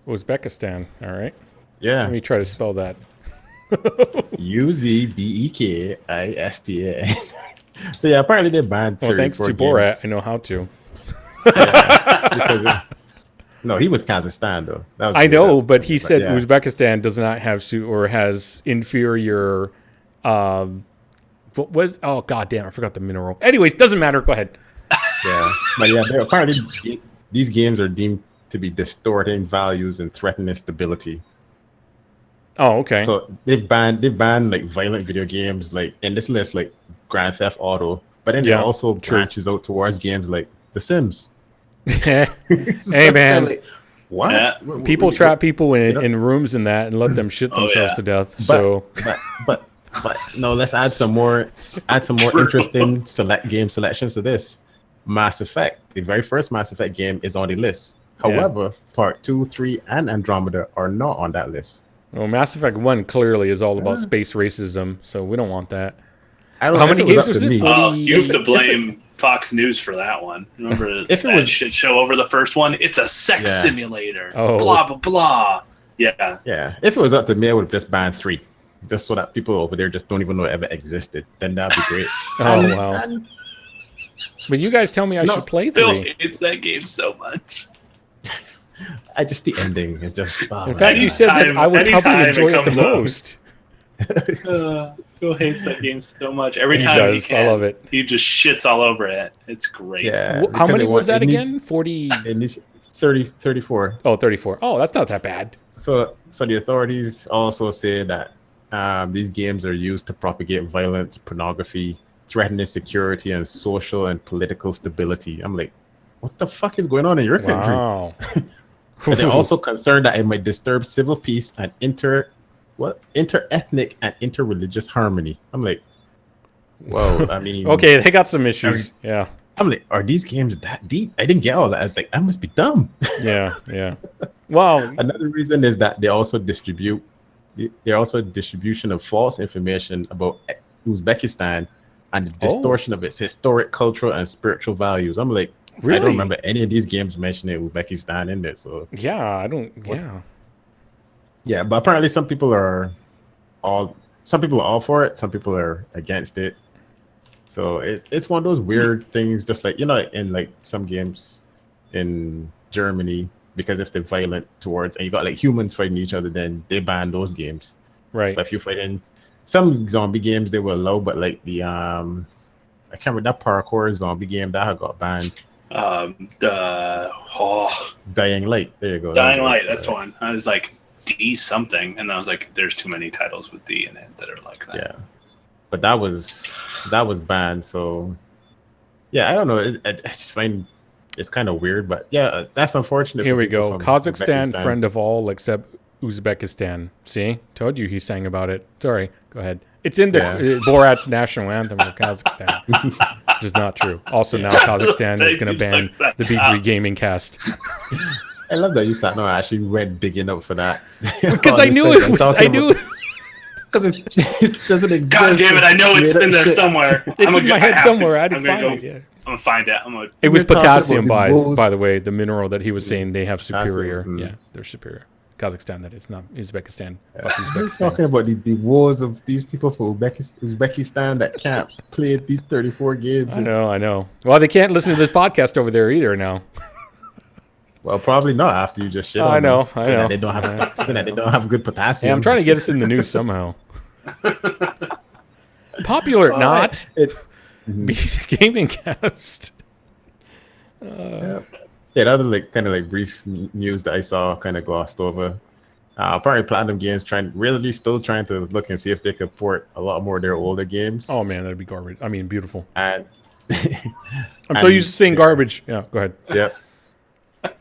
Uzbekistan, all right. Yeah. Let me try to spell that. Uzbekistan. So yeah, apparently they banned 34 thanks to games. Borat, I know how to. No, he was Kazakhstan though. I know, but he said Uzbekistan does not have or has inferior. What was? Oh god damn! I forgot the mineral. Anyways, doesn't matter. Go ahead. Yeah, but apparently these games are deemed to be distorting values and threatening stability. Oh, okay. So they've banned like violent video games, like in this list, like Grand Theft Auto, but then it also branches out towards games like The Sims. Hey man, like, what? Yeah. People trap people in rooms and that, and let them shit themselves to death. But no, let's add some more interesting game selections to this. Mass Effect, the very first Mass Effect game, is on the list. However, Part 2, 3, and Andromeda are not on that list. Well, Mass Effect 1 clearly is all about space racism, so we don't want that. How many games was it? You have to blame Fox News for that one. Remember that shit show over the first one? It's a sex simulator. Oh. Blah, blah, blah. Yeah. Yeah. If it was up to me, I would have just banned 3. Just so that people over there just don't even know it ever existed. Then that'd be great. Wow. But you guys tell me I should play 3. Phil hates that game so much. I just the ending is just. Oh, In fact, you said that I would probably enjoy it the most. Phil hates that game so much. Every He time does. he can, I love it. he just shits all over it. It's great. Yeah. How many it was that it needs- again? 40. It needs 34. Oh, 34. Oh, that's not that bad. So the authorities also say that these games are used to propagate violence, pornography, threatening security, and social and political stability. I'm like, what the fuck is going on in your country? Wow. And they're also concerned that it might disturb civil peace and inter-ethnic and inter-religious harmony. I'm like, whoa. I mean, Okay, they got some issues. Yeah. I'm like, are these games that deep? I didn't get all that. I was like, I must be dumb. Yeah. Yeah. Well, Another reason is that they're also distribution of false information about Uzbekistan and the distortion of its historic, cultural, and spiritual values. I'm like, really? I don't remember any of these games mentioning Uzbekistan in there. So yeah, I don't. Yeah. yeah, but apparently some people are all for it, some people are against it. So it's one of those weird things, just like, in like some games in Germany, because if they're violent towards, and you got like humans fighting each other, then they ban those games. Right. But if you fight in some zombie games, they will allow, but like the I can't remember that parkour zombie game that had got banned. Dying Light. There you go. Dying Light. That's the one. I was like D something, and I was like, "There's too many titles with D in it that are like that." Yeah, but that was banned. So yeah, I don't know. I just find it's kind of weird, but yeah, that's unfortunate. Here we go. Kazakhstan, friend of all except Uzbekistan. See, told you he sang about it. Sorry, go ahead. It's in the Borat's national anthem of Kazakhstan, which is not true. Also, now Kazakhstan is going to ban the B3 GamingCast. I love that you sat there and actually went digging up for that. Because I knew it was. I knew. Because it doesn't exist. God damn it! I know it's in there somewhere. It's in my head somewhere. I didn't find it. Yeah. I'm gonna find it. It was potassium, by the way, the mineral that he was saying they have superior. Yeah, they're superior. Kazakhstan, that is, not Uzbekistan. Fuck Uzbekistan. He's talking about the wars of these people from Uzbekistan that can't play these 34 games. I know. Well, they can't listen to this podcast over there either now. Well, probably not after you just shit on I know. That they don't have good potassium. Yeah, I'm trying to get us in the news somehow. Popular, not. GamingCast. Yeah, the other kind of brief news that I saw kind of glossed over. Apparently, Platinum Games still trying to look and see if they could port a lot more of their older games. Oh man, that'd be garbage. I mean, beautiful. And I'm so used to saying garbage. Yeah, go ahead. Yep.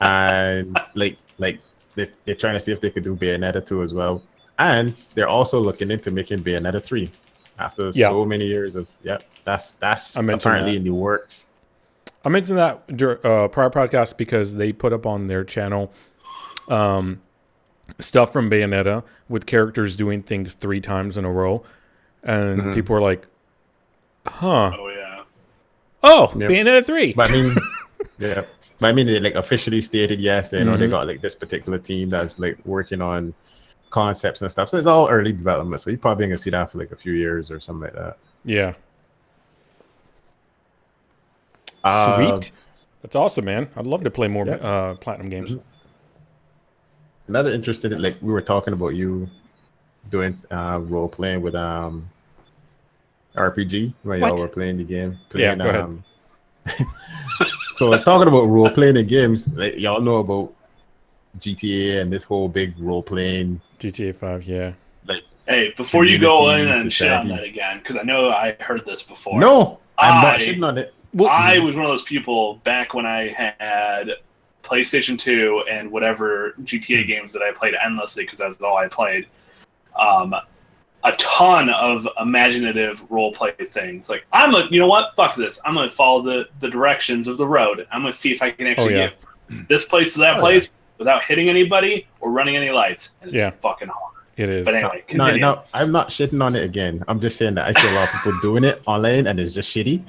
And they're trying to see if they could do Bayonetta 2 as well. And they're also looking into making Bayonetta 3 after so many years of that's apparently in the works. I mentioned that prior podcast because they put up on their channel stuff from Bayonetta with characters doing things 3 times in a row, and people were like, "Huh? Oh yeah. Oh, yep. Bayonetta 3." But I mean, yeah. But I mean, they officially stated yes. They they got this particular team that's working on concepts and stuff. So it's all early development. So you're probably gonna see that for a few years or something like that. Yeah. Sweet. That's awesome, man. I'd love to play more Platinum games. Another interesting, we were talking about you doing role playing with RPG when y'all were playing the game. Go ahead. So talking about role playing in games, y'all know about GTA and this whole big role playing. GTA 5, yeah. Hey, before you go in and shit on that again, because I know I heard this before. No, I'm not shitting on it. I was one of those people back when I had PlayStation 2 and whatever GTA games that I played endlessly because that's all I played. A ton of imaginative role play things. You know what? Fuck this. I'm going to follow the directions of the road. I'm going to see if I can actually get from this place to that place without hitting anybody or running any lights. And it's fucking hard. It is. But anyway, no, I'm not shitting on it again. I'm just saying that I see a lot of people doing it online and it's just shitty.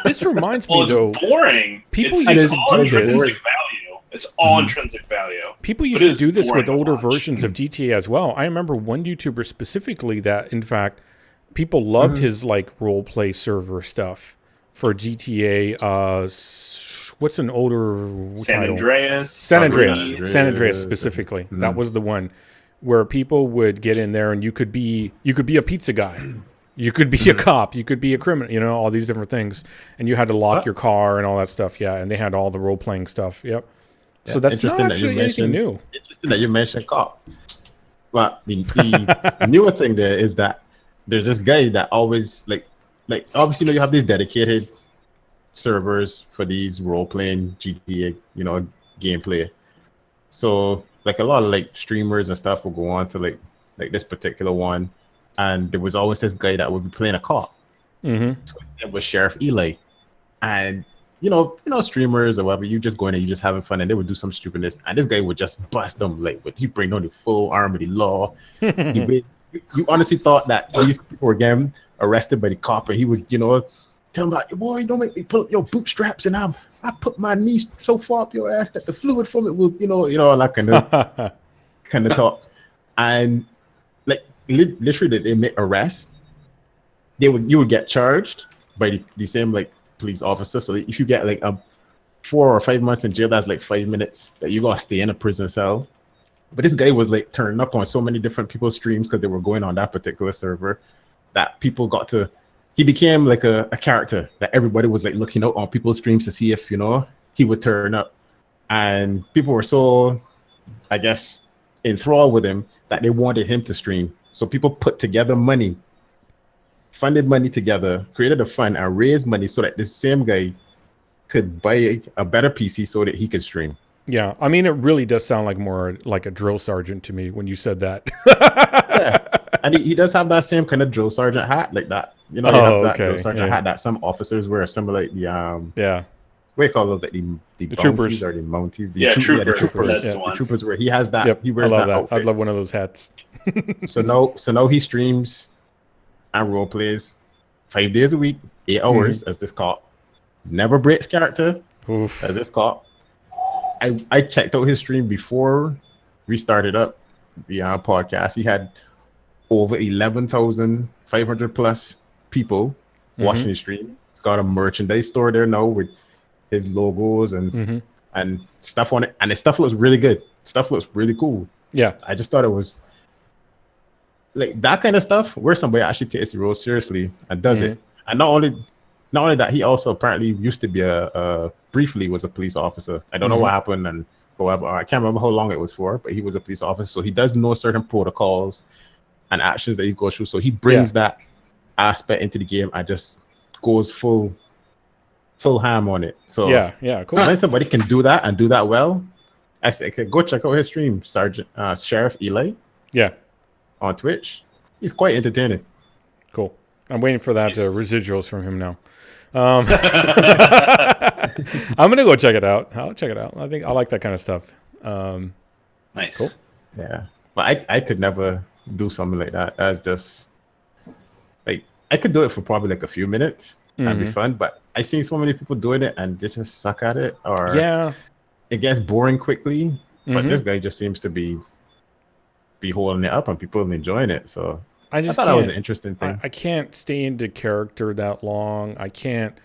This reminds me, though. It's boring. People it's all intrinsic value. It's all intrinsic value. People used to do this with older versions of GTA as well. I remember one YouTuber specifically that, in fact, people loved his role play server stuff for GTA. what's an older San title? Andreas. San Andreas Andreas. specifically. Mm. That was the one where people would get in there and you could be a pizza guy. You could be a cop. You could be a criminal. You know, all these different things. And you had to lock your car and all that stuff. Yeah, and they had all the role-playing stuff. Yep. Yeah, So that's not actually anything new. Interesting that you mentioned cop. But the newer thing there is that there's this guy that always like obviously, you know, you have these dedicated servers for these role-playing GTA, you know, gameplay. So like a lot of like streamers and stuff will go on to like this particular one, and there was always this guy that would be playing a cop. Mm-hmm. So it was Sheriff Eli, and you know streamers or whatever, you just go in there, you just having fun, and they would do some stupidness, and this guy would just bust them like, he bring on the full arm of the law. You honestly thought that these people were getting arrested by the cop, and he would, you know, tell him about, boy, don't make me pull up your bootstraps, and I put my knees so far up your ass that the fluid from it will, you know, all that kind of talk. And like literally, they make arrests. You would get charged by the same like police officer. So if you get like 4 or 5 months in jail, that's like 5 minutes that you're gonna stay in a prison cell. But this guy was like turning up on so many different people's streams because they were going on that particular server that people got to. He became like a character that everybody was like looking out on people's streams to see if, you know, he would turn up. And people were so, I guess, enthralled with him that they wanted him to stream. So people put together money, funded money together, created a fund, and raised money so that this same guy could buy a better PC so that he could stream. Yeah, I mean, it really does sound like more like a drill sergeant to me when you said that. Yeah. And he does have that same kind of drill sergeant hat, like that. You know, you have that drill sergeant hat that some officers wear, similar like the what do you call those? Like the troopers or the mounties? The troopers. The troopers. That's the one. The troopers where he has that. Yep, He wears I love that that. outfit. I'd love one of those hats. So now he streams and role plays 5 days a week, 8 hours as this cop. Never breaks character as this cop. I checked out his stream before we started up the podcast. He had over 11,500 plus people watching his stream. It's got a merchandise store there now with his logos and stuff on it, and the stuff looks really good. Stuff looks really cool. Yeah, I just thought it was like that kind of stuff where somebody actually takes the role seriously and does it. And not only that, he also apparently used to be briefly was a police officer. I don't know what happened and whatever. I can't remember how long it was for, but he was a police officer, so he does know certain protocols and actions that he goes through. So he brings that aspect into the game and just goes full ham on it. So yeah, cool. When somebody can do that and do that well, I say, okay, go check out his stream, Sheriff Eli. Yeah, on Twitch. He's quite entertaining. Cool. I'm waiting for that residuals from him now. I'm gonna go check it out. I'll check it out. I think I like that kind of stuff. Nice. Cool. Yeah, but I could never do something like that. That's just like, I could do it for probably like a few minutes and be fun, but I see so many people doing it and they just suck at it, or it gets boring quickly. But this guy just seems to be holding it up and people are enjoying it. So I thought that was an interesting thing. I can't stay into character that long. I can't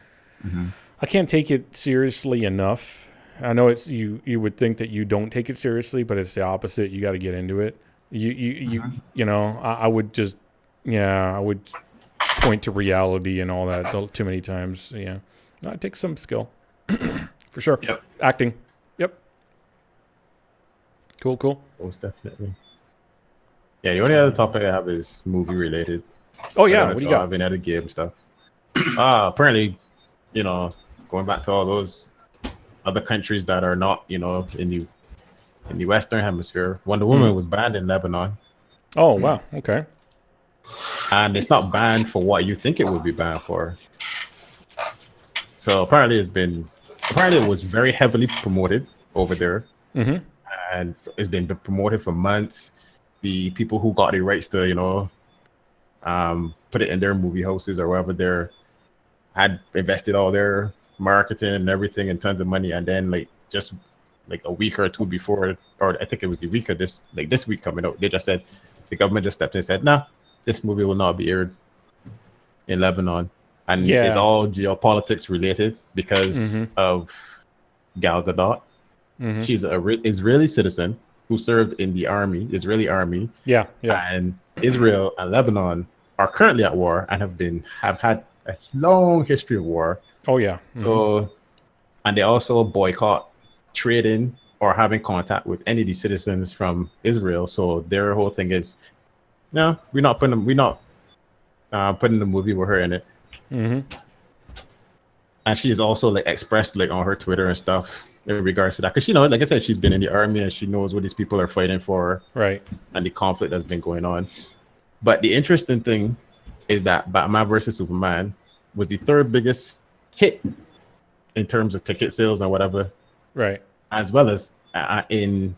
take it seriously enough. I know it's you would think that you don't take it seriously, but it's the opposite. You got to get into it. You know, I would just I would point to reality and all that too many times. Yeah, no, it takes some skill for sure. Yep. Acting. Yep. Cool. Most definitely. Yeah, the only other topic I have is movie related. Oh yeah, what do you got? I've been at a game stuff. Apparently, you know, going back to all those other countries that are not, you know, in the Western Hemisphere, Wonder Woman was banned in Lebanon. Oh wow, okay. And it's not banned for what you think it would be banned for. So apparently it was very heavily promoted over there, and it's been promoted for months. The people who got the rights to, you know, put it in their movie houses or wherever they had invested all their marketing and everything and tons of money, and then like just like a week or two before, or I think it was the week of this week coming out, they just said, the government just stepped in and said, nah, this movie will not be aired in Lebanon. And it's all geopolitics related because of Gal Gadot. Mm-hmm. She's a Israeli citizen who served in the army, Israeli army. Yeah, yeah. And Israel and Lebanon are currently at war and have had a long history of war. Oh, yeah. So, and they also boycott trading or having contact with any of the citizens from Israel. So their whole thing is, no, we're not putting the movie with her in it. Mm-hmm. And she has also like expressed like on her Twitter and stuff in regards to that, because like I said, she's been in the army and she knows what these people are fighting for, Right? And the conflict that's been going on. But the interesting thing is that Batman versus Superman was the third biggest hit in terms of ticket sales and whatever, Right. as well as in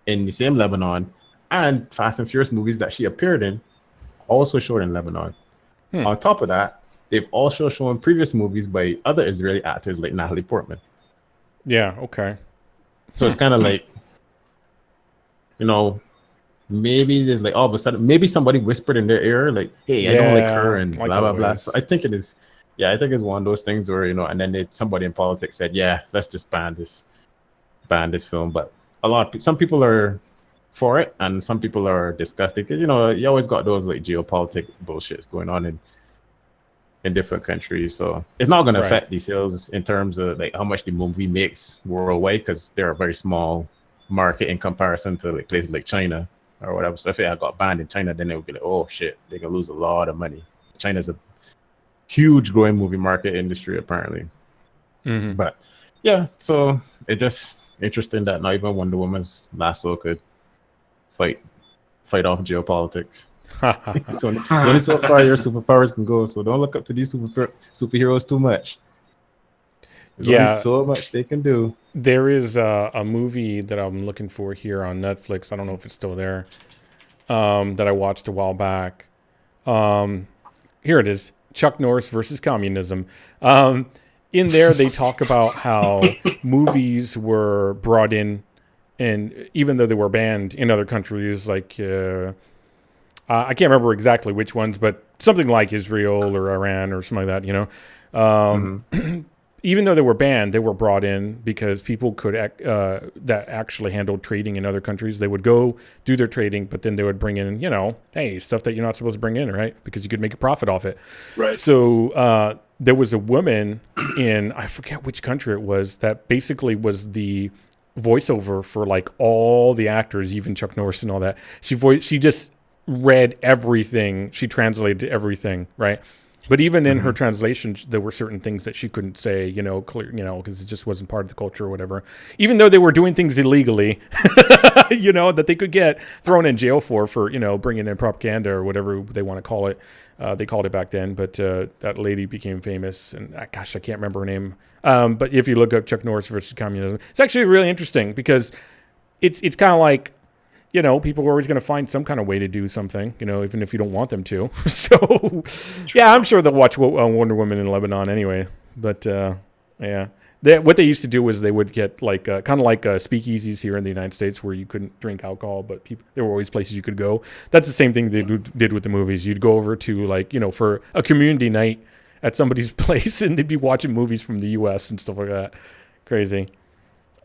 the same Lebanon, and Fast and Furious movies that she appeared in also showed in Lebanon. On top of that, they've also shown previous movies by other Israeli actors like Natalie Portman. Yeah. Okay. So it's kind of like, maybe there's like all of a sudden, maybe somebody whispered in their ear, like, hey, I don't like her and like blah, blah, blah. always. So I think it's one of those things where, and then somebody in politics said, yeah, let's just ban this film. But some people are for it and some people are disgusted because, you always got those like geopolitical bullshits going on in different countries. So it's not going to affect the sales in terms of like how much the movie makes worldwide, because they're a very small market in comparison to like places like China or whatever. So if it got banned in China, then it would be like, oh shit, they're gonna lose a lot of money. China's a huge growing movie market industry apparently. Mm-hmm. But yeah, so it's just interesting that not even Wonder Woman's lasso could fight off geopolitics. So it's only so far your superpowers can go. So don't look up to these superheroes too much. There's only so much they can do. There is a movie that I'm looking for here on Netflix. I don't know if it's still there. That I watched a while back. Here it is: Chuck Norris versus communism. In there, they talk about how movies were brought in, and even though they were banned in other countries, like I can't remember exactly which ones, but something like Israel or Iran or something like that. Even though they were banned, they were brought in because people could that actually handled trading in other countries. They would go do their trading, but then they would bring in, hey, stuff that you're not supposed to bring in, right? Because you could make a profit off it. Right. So there was a woman in, I forget which country it was, that basically was the voiceover for like all the actors, even Chuck Norris and all that. She just read everything. She translated everything, right? But even in her translation, there were certain things that she couldn't say, clear, because it just wasn't part of the culture or whatever. Even though they were doing things illegally, that they could get thrown in jail for bringing in propaganda or whatever they want to call it. They called it back then, but that lady became famous, and gosh, I can't remember her name. But if you look up Chuck Norris versus communism, it's actually really interesting because it's kind of like, people are always going to find some kind of way to do something, even if you don't want them to. So, yeah, I'm sure they'll watch Wonder Woman in Lebanon anyway. But, yeah. What they used to do was they would get like kind of like speakeasies here in the United States where you couldn't drink alcohol, but there were always places you could go. That's the same thing they did with the movies. You'd go over to like, for a community night at somebody's place and they'd be watching movies from the U.S. and stuff like that. Crazy.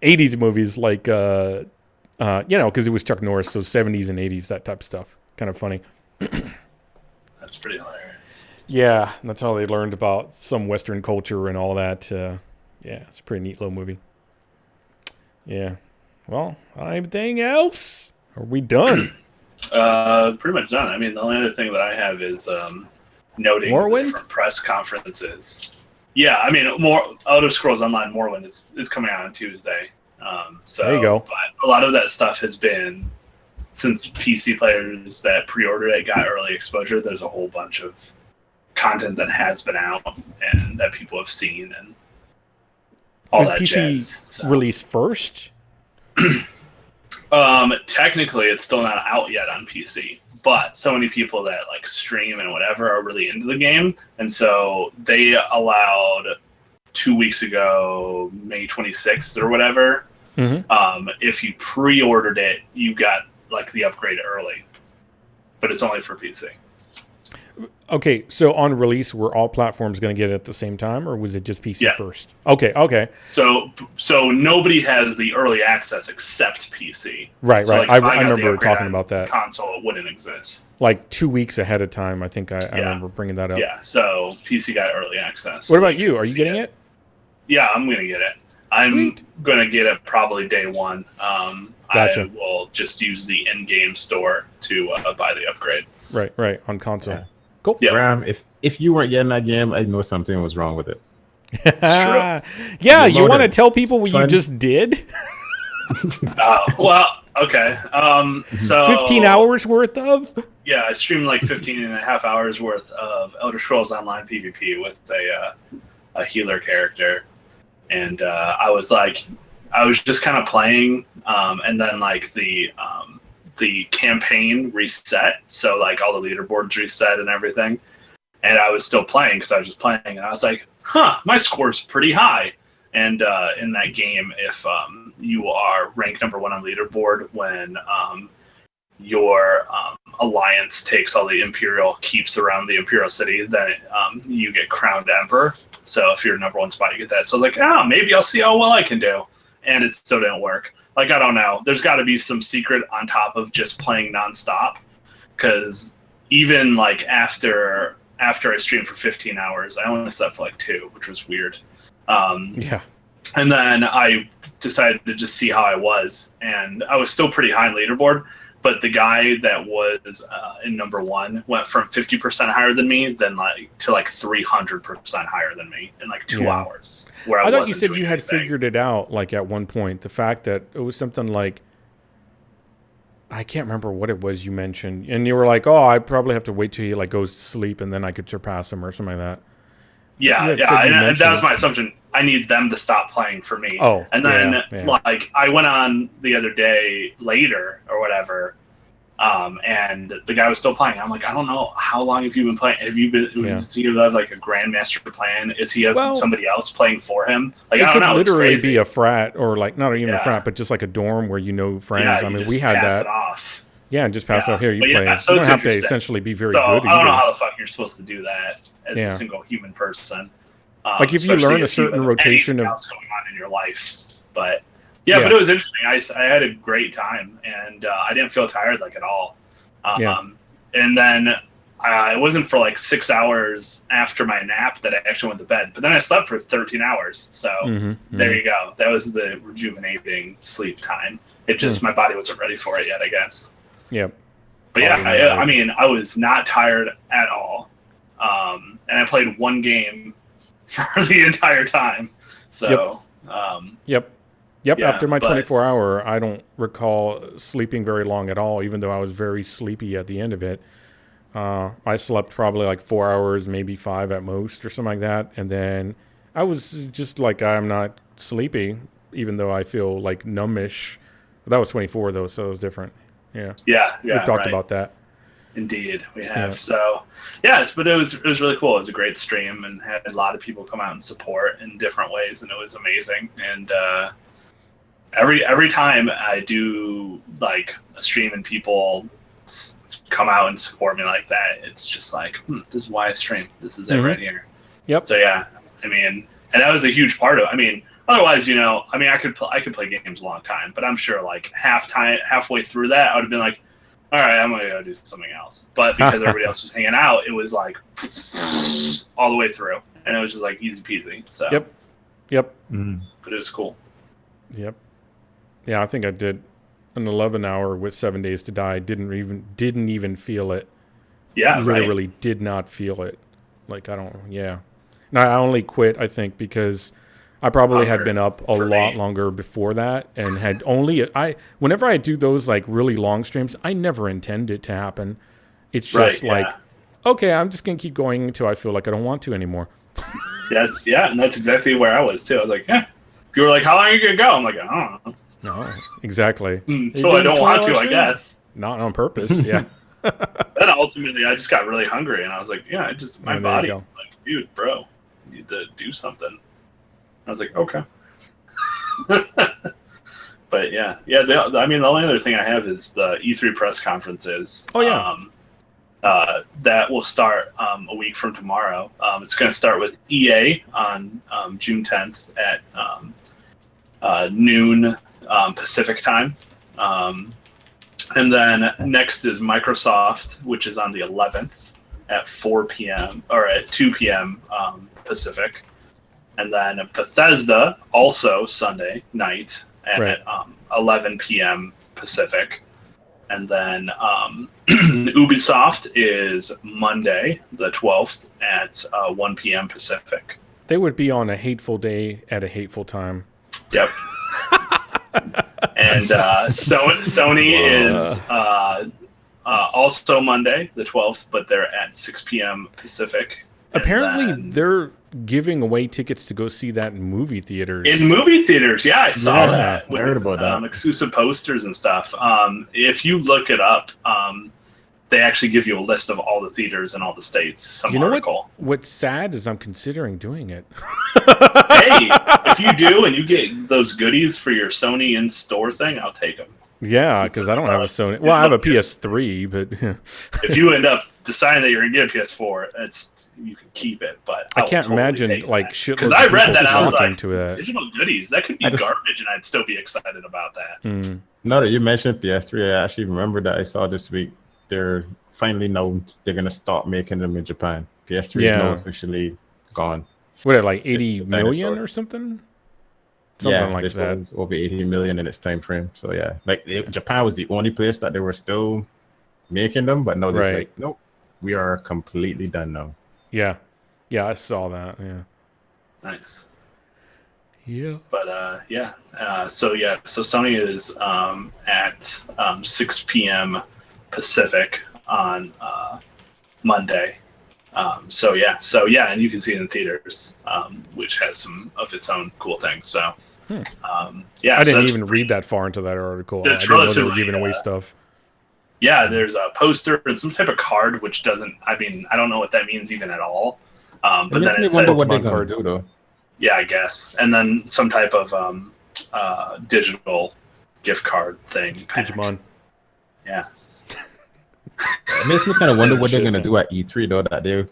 80s movies like... because it was Chuck Norris, so 70s and 80s, that type of stuff. Kind of funny. That's pretty hilarious. Yeah, that's how they learned about some Western culture and all that. It's a pretty neat little movie. Yeah. Well, anything else? Are we done? Pretty much done. I mean, the only other thing that I have is noting the different press conferences. Yeah, I mean, more Elder Scrolls Online Morrowind is coming out on Tuesday. So there you go. But a lot of that stuff has been, since PC players that pre-ordered it got early exposure, there's a whole bunch of content that has been out and that people have seen and all was that PC jazz. So. released first? Technically, it's still not out yet on PC, but so many people that like stream and whatever are really into the game, and so they allowed 2 weeks ago, May 26th or whatever. If you pre-ordered it, you got like the upgrade early, but it's only for PC. Okay, so on release, were all platforms going to get it at the same time, or was it just PC Yeah. first? Okay. So nobody has the early access except PC. Right. So, like, I if got the remember upgrade talking on about that. console, it wouldn't exist. Like 2 weeks ahead of time, I think I remember bringing that up. Yeah, so PC got early access. What about you? Are you getting it? Yeah, I'm going to get it. I'm going to get it probably day one. Gotcha. I will just use the in-game store to buy the upgrade. Right, on console. Yeah. Cool. Yeah. Graham, if you weren't getting that game, I know something was wrong with it. It's true. Yeah, you want to tell people what you Fun. just did? Well, okay. So 15 hours worth of? Yeah, I streamed like 15 and a half hours worth of Elder Scrolls Online PvP with a healer character. And I was just kind of playing, and then like the campaign reset, so like all the leaderboards reset and everything, and I was still playing because I was just playing, and I was like, my score's pretty high. And in that game, if you are ranked number 1 on leaderboard when your alliance takes all the Imperial keeps around the Imperial city, then you get crowned Emperor. So if you're number 1 spot, you get that. So I was like, maybe I'll see how well I can do. And it still didn't work. Like, I don't know. There's got to be some secret on top of just playing nonstop. Because even like after I streamed for 15 hours, I only slept for like 2, which was weird. Yeah. And then I decided to just see how I was. And I was still pretty high in leaderboard. But the guy that was in number 1 went from 50% higher than me to 300% higher than me in like 2 hours. Where I thought you said you had figured it out, like at one point. The fact that it was something like, I can't remember what it was you mentioned, and you were like, "Oh, I probably have to wait till he like goes to sleep, and then I could surpass him or something like that." Yeah, and that was my assumption. I need them to stop playing for me. Oh, and then like I went on the other day later or whatever, and the guy was still playing. I'm like, I don't know, how long have you been playing? Have you been? Does he have like a grandmaster plan? Is he have somebody else playing for him? Like, I don't know. It could literally be a frat, or like not even a frat, but just like a dorm where friends. Yeah, I mean, we had that. It off. Yeah, and just pass it off. Here, you play. So you don't have to essentially be very good. I don't know how the fuck you're supposed to do that as a single human person. Like if you learn a certain rotation of else going on in your life, but but it was interesting. I had a great time, and I didn't feel tired like at all. And then it wasn't for like 6 hours after my nap that I actually went to bed, but then I slept for 13 hours. So there you go. That was the rejuvenating sleep time. It just my body wasn't ready for it yet, I guess. Yep. But I mean, I was not tired at all, and I played one game for the entire time. So, Yep. After my 24-hour, I don't recall sleeping very long at all, even though I was very sleepy at the end of it. I slept probably like 4 hours, maybe 5 at most, or something like that. And then I was just like, I'm not sleepy, even though I feel like numbish. That was 24 though, so it was different. Yeah. We've talked about that. Indeed, we have. Yeah. So, yes, but it was really cool. It was a great stream, and had a lot of people come out and support in different ways, and it was amazing. And every time I do like a stream and people come out and support me like that, it's just like, this is why I stream. This is it right here. Yep. So yeah, I mean, and that was a huge part of it. I mean, otherwise, I could play games a long time, but I'm sure like halfway through that, I would have been like, all right, I'm gonna go do something else. But because everybody else was hanging out, it was like all the way through, and it was just like easy peasy. So yep. But it was cool. Yep. Yeah, I think I did an 11-hour with 7 Days to Die. Didn't even feel it. Yeah, literally did not feel it. Like I don't. Yeah. No, I only quit, I think, because I probably had been up a lot longer before that, and had whenever I do those like really long streams, I never intend it to happen. It's just okay, I'm just gonna keep going until I feel like I don't want to anymore. And that's exactly where I was too. I was like, people were like, how long are you gonna go? I'm like, I don't know. No, exactly. Until I don't want to, I guess. Not on purpose. Yeah. Then ultimately, I just got really hungry, and I was like, my body, like, dude, bro, you need to do something. I was like, okay. But I mean, the only other thing I have is the E3 press conferences. Oh, yeah. That will start a week from tomorrow. It's going to start with EA on June 10th at noon Pacific time. And then next is Microsoft, which is on the 11th at 4 p.m. or at 2 p.m. Pacific. And then Bethesda, also Sunday night at 11 p.m. Pacific. And then Ubisoft is Monday, the 12th at 1 p.m. Pacific. They would be on a hateful day at a hateful time. Yep. And Sony is also Monday, the 12th, but they're at 6 p.m. Pacific. Apparently, they're giving away tickets to go see that in movie theaters. In movie theaters, yeah, I saw that. I heard about that. Exclusive posters and stuff. If you look it up, they actually give you a list of all the theaters in all the states. You know what's sad is I'm considering doing it. Hey, if you do and you get those goodies for your Sony in-store thing, I'll take them. Yeah, because I don't have a Sony. Well, I have a PS3, but if you end up deciding that you're going to get a PS4, you can keep it. But I can't imagine like shit. Because I read that, I was like, that. Digital goodies, that could be garbage, and I'd still be excited about that. Now that you mentioned PS3, I actually remember that I saw this week. They're finally know they're going to stop making them in Japan. PS3 is now officially gone. What, like 80 million or something? Something like that. Over 80 million in its time frame. So yeah, like Japan was the only place that they were still making them, but no, they're like, nope, we are completely done now. Yeah, I saw that. Yeah, nice. Yeah, but so Sony is at 6 p.m. Pacific on Monday. And you can see it in theaters, which has some of its own cool things. So, I didn't even read that far into that article. I didn't know they were giving away stuff. Yeah, there's a poster and some type of card, which doesn't. I mean, I don't know what that means even at all. But then it said, what they're gonna do though. Yeah, I guess, and then some type of digital gift card thing. Digimon. Yeah. It makes me kind of wonder what they're going to do at E3, though, that they're,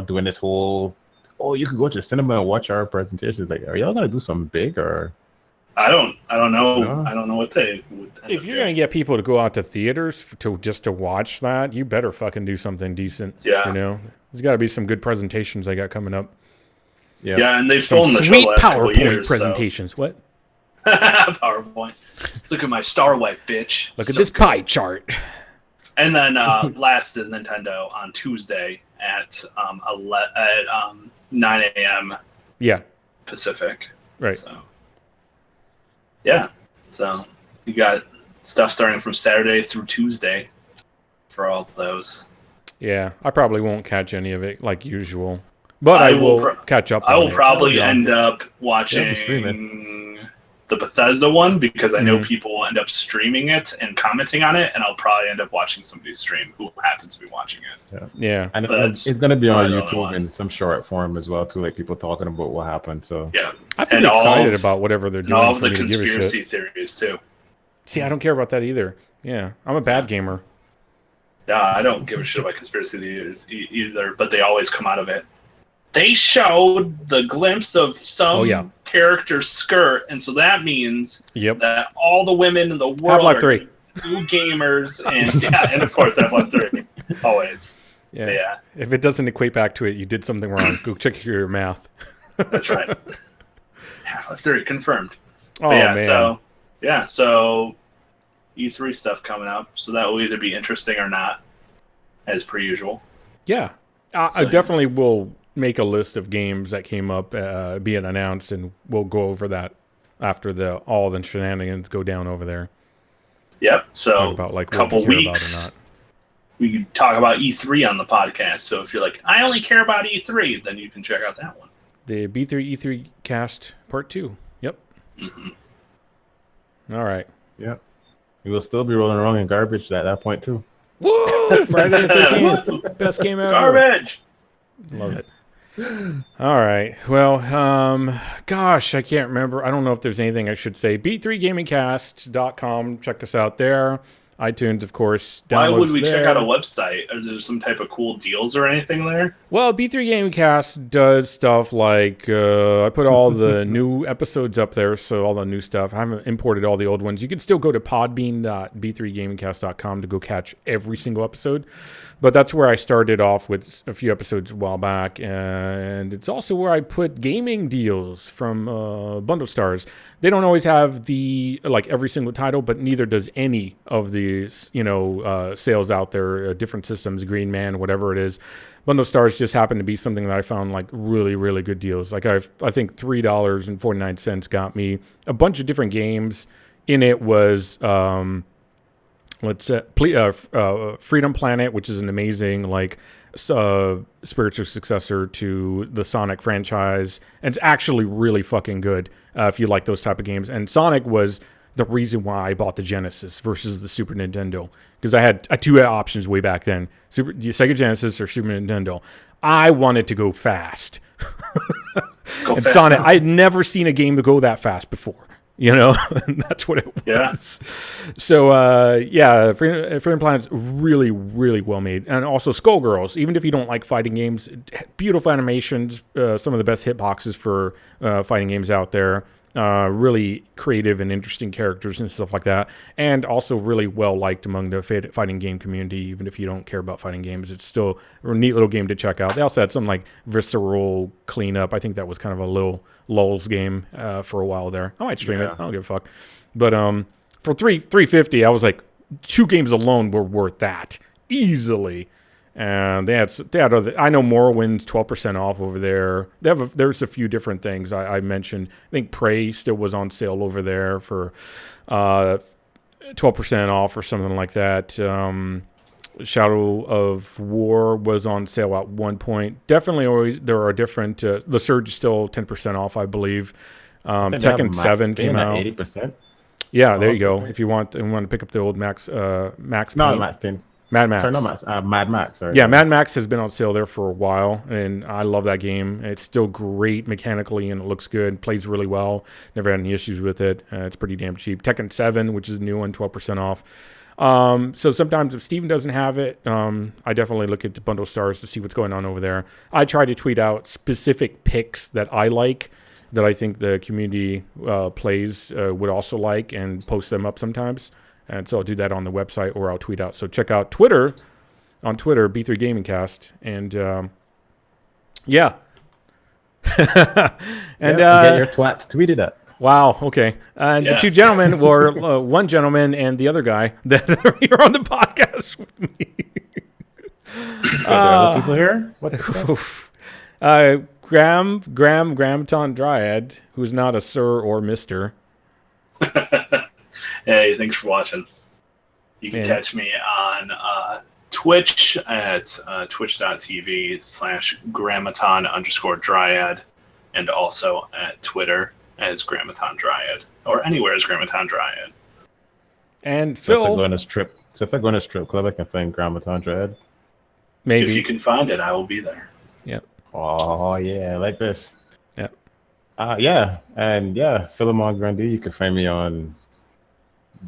doing this whole, you can go to the cinema and watch our presentations. Like, are y'all going to do something big, or? I don't know. No? I don't know what they would. If you're going to get people to go out to theaters to watch that, you better fucking do something decent. Yeah. There's got to be some good presentations they got coming up. Yeah, and they've stolen the sweet show last PowerPoint years, presentations. So. What? PowerPoint. Look at my star wipe, bitch. Look at this pie chart. And then last is Nintendo on Tuesday at 9 a.m. Yeah. Pacific. Right. So, yeah. So you got stuff starting from Saturday through Tuesday for all of those. Yeah, I probably won't catch any of it like usual, but I will catch up. I will probably end up watching the Bethesda one because I know people will end up streaming it and commenting on it, and I'll probably end up watching somebody's stream who happens to be watching it. Yeah. And it's going to be on YouTube in some short form as well, too, like people talking about what happened. So yeah, I'm pretty excited about whatever they're doing. And all of for the me to give a shit. conspiracy theories too. See, I don't care about that either. Yeah, I'm a bad gamer. Yeah, I don't give a shit about conspiracy theories either, but they always come out of it. They showed the glimpse of some character's skirt, and so that means that all the women in the world Half-Life are 3. true gamers, and of course Half-Life 3, always. Yeah. If it doesn't equate back to it, you did something wrong. Go check your math. That's right. Half-Life 3 confirmed. Oh man. So E3 stuff coming up, so that will either be interesting or not, as per usual. Yeah, I definitely will make a list of games that came up being announced, and we'll go over that after all the shenanigans go down over there. Yep. So talk about like a couple weeks, we can talk about E3 on the podcast. So if you're like, I only care about E3, then you can check out that one. The B3E3 cast part 2. Yep. Mm-hmm. All right. Yep. We will still be rolling around in garbage at that point too. Woo! Friday the 13th, best game ever. Garbage. Love it. All right. Well, gosh, I can't remember. I don't know if there's anything I should say. B3GamingCast.com. Check us out there. iTunes, of course. Why would Downloads we check there. out a website? Are there some type of cool deals or anything there? Well, B3 GamingCast does stuff like I put all the new episodes up there, so all the new stuff. I haven't imported all the old ones. You can still go to podbean.b3gamingcast.com to go catch every single episode, but that's where I started off with a few episodes a while back, and it's also where I put gaming deals from Bundle Stars. They don't always have the every single title, but neither does any of the sales out there. Different systems, Green Man, whatever it is. Bundle Stars just happened to be something that I found like really, really good deals. Like I think $3.49 got me a bunch of different games. In it was Freedom Planet, which is an amazing spiritual successor to the Sonic franchise, and it's actually really fucking good if you like those type of games. And Sonic was the reason why I bought the Genesis versus the Super Nintendo, because I had two options way back then: Sega Genesis or Super Nintendo. I wanted to go fast. Go and fast Sonic, now. I had never seen a game to go that fast before. That's what it was. Yeah. So, Freedom Planet's really, really well made. And also Skullgirls, even if you don't like fighting games, beautiful animations, some of the best hitboxes for fighting games out there. Really creative and interesting characters and stuff like that. And also really well liked among the fighting game community, even if you don't care about fighting games. It's still a neat little game to check out. They also had some visceral cleanup. I think that was kind of a little lulz game for a while there. I might stream it. I don't give a fuck. But for $3.50, I was like, 2 games alone were worth that easily. And they had other. I know Morrowind's 12% off over there. There's a few different things I mentioned. I think Prey still was on sale over there for 12% off or something like that. Shadow of War was on sale at one point. Definitely, always there are different. The Surge is still 10% off, I believe. Tekken 7 came out. 80%. Yeah, there you go. If you want to pick up the old Max No, Payne. Max Payne. Mad Max. Sorry, not Max. Mad Max. Sorry. Yeah, Mad Max has been on sale there for a while, and I love that game. It's still great mechanically, and it looks good. Plays really well. Never had any issues with it. It's pretty damn cheap. Tekken 7, which is a new one, 12% off. So sometimes if Steven doesn't have it, I definitely look at the Bundle Stars to see what's going on over there. I try to tweet out specific picks that I like, that I think the community plays would also like, and post them up sometimes. And so I'll do that on the website, or I'll tweet out. So check out Twitter, on Twitter, B3 GamingCast. And yeah. And get your twats tweeted at. Wow, okay. And the two gentlemen, or one gentleman and the other guy that are here on the podcast with me. Are there other people here? What Grammaton Dryad, who's not a sir or mister. Hey, thanks for watching. You can catch me on Twitch at twitch.tv/grammaton_dryad, and also at Twitter as Grammaton Dryad, or anywhere as Grammaton Dryad. And So Phil, if I go on a strip club, I can find Grammaton Dread. maybe. If you can find it, I will be there. Yep. Oh yeah, like this. Yep. Philemon Grundy. You can find me on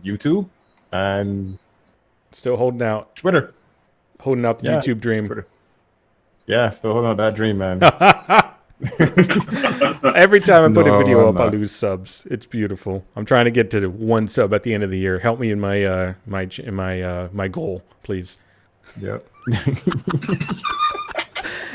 YouTube and Still holding out. Twitter. Holding out the YouTube dream. Twitter. Yeah, still holding on that dream, man. Every time I put a No, video I'm up, I not. lose subs. It's beautiful. I'm trying to get to 1 sub at the end of the year. Help me in my my goal, please. Yep.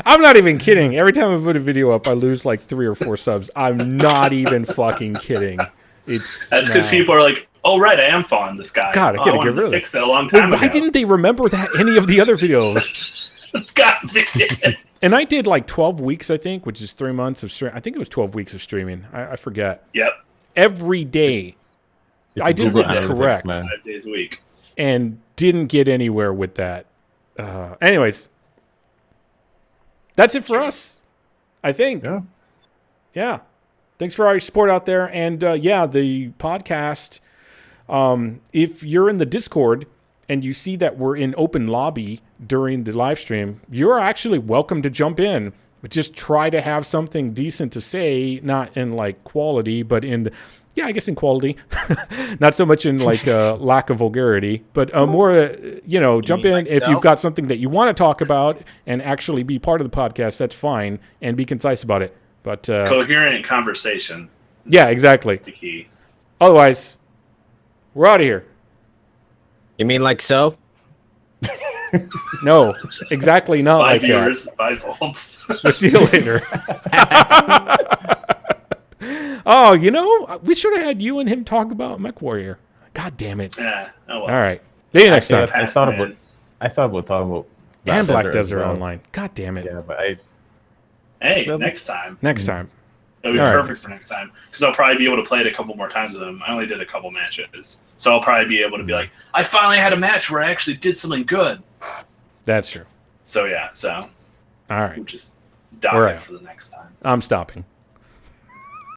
I'm not even kidding. Every time I put a video up, I lose like 3 or 4 subs. I'm not even fucking kidding. That's because people are like, "Oh right, I am following this guy. God, I gotta get rid of fix this. it a long time Why ago." didn't they remember that any of the other videos? It's got to be it. And I did like 12 weeks, I think, which is 3 months of stream. I think it was 12 weeks of streaming. I forget. Yep, Every day. It's I did Google what was Analytics, correct. man. 5 days a week. And didn't get anywhere with that. Anyways. That's it for us, I think. Yeah. Thanks for all your support out there. And the podcast, if you're in the Discord and you see that we're in open lobby during the live stream, you're actually welcome to jump in. But just try to have something decent to say, not in like quality, but in Yeah, I guess in quality, not so much in like lack of vulgarity, but more, jump in if you've got something that you want to talk about and actually be part of the podcast. That's fine, and be concise about it. But coherent conversation. Yeah, exactly. The key. Otherwise, we're out of here. You mean like so? No, exactly not 5 like viewers, that. 5 volts. We'll see you later. Oh, we should have had you and him talk about Mech Warrior. God damn it. Yeah. Oh well. All right. See you next time. I thought about talking about And Black as Desert well. Online. God damn it. Yeah, but Hey, next time. Next time. It'll be All right. perfect for next time because I'll probably be able to play it a couple more times with him. I only did a couple matches, so I'll probably be able to be like, I finally had a match where I actually did something good. That's true. So yeah, so All right. we'll just die All right. for the next time. I'm stopping.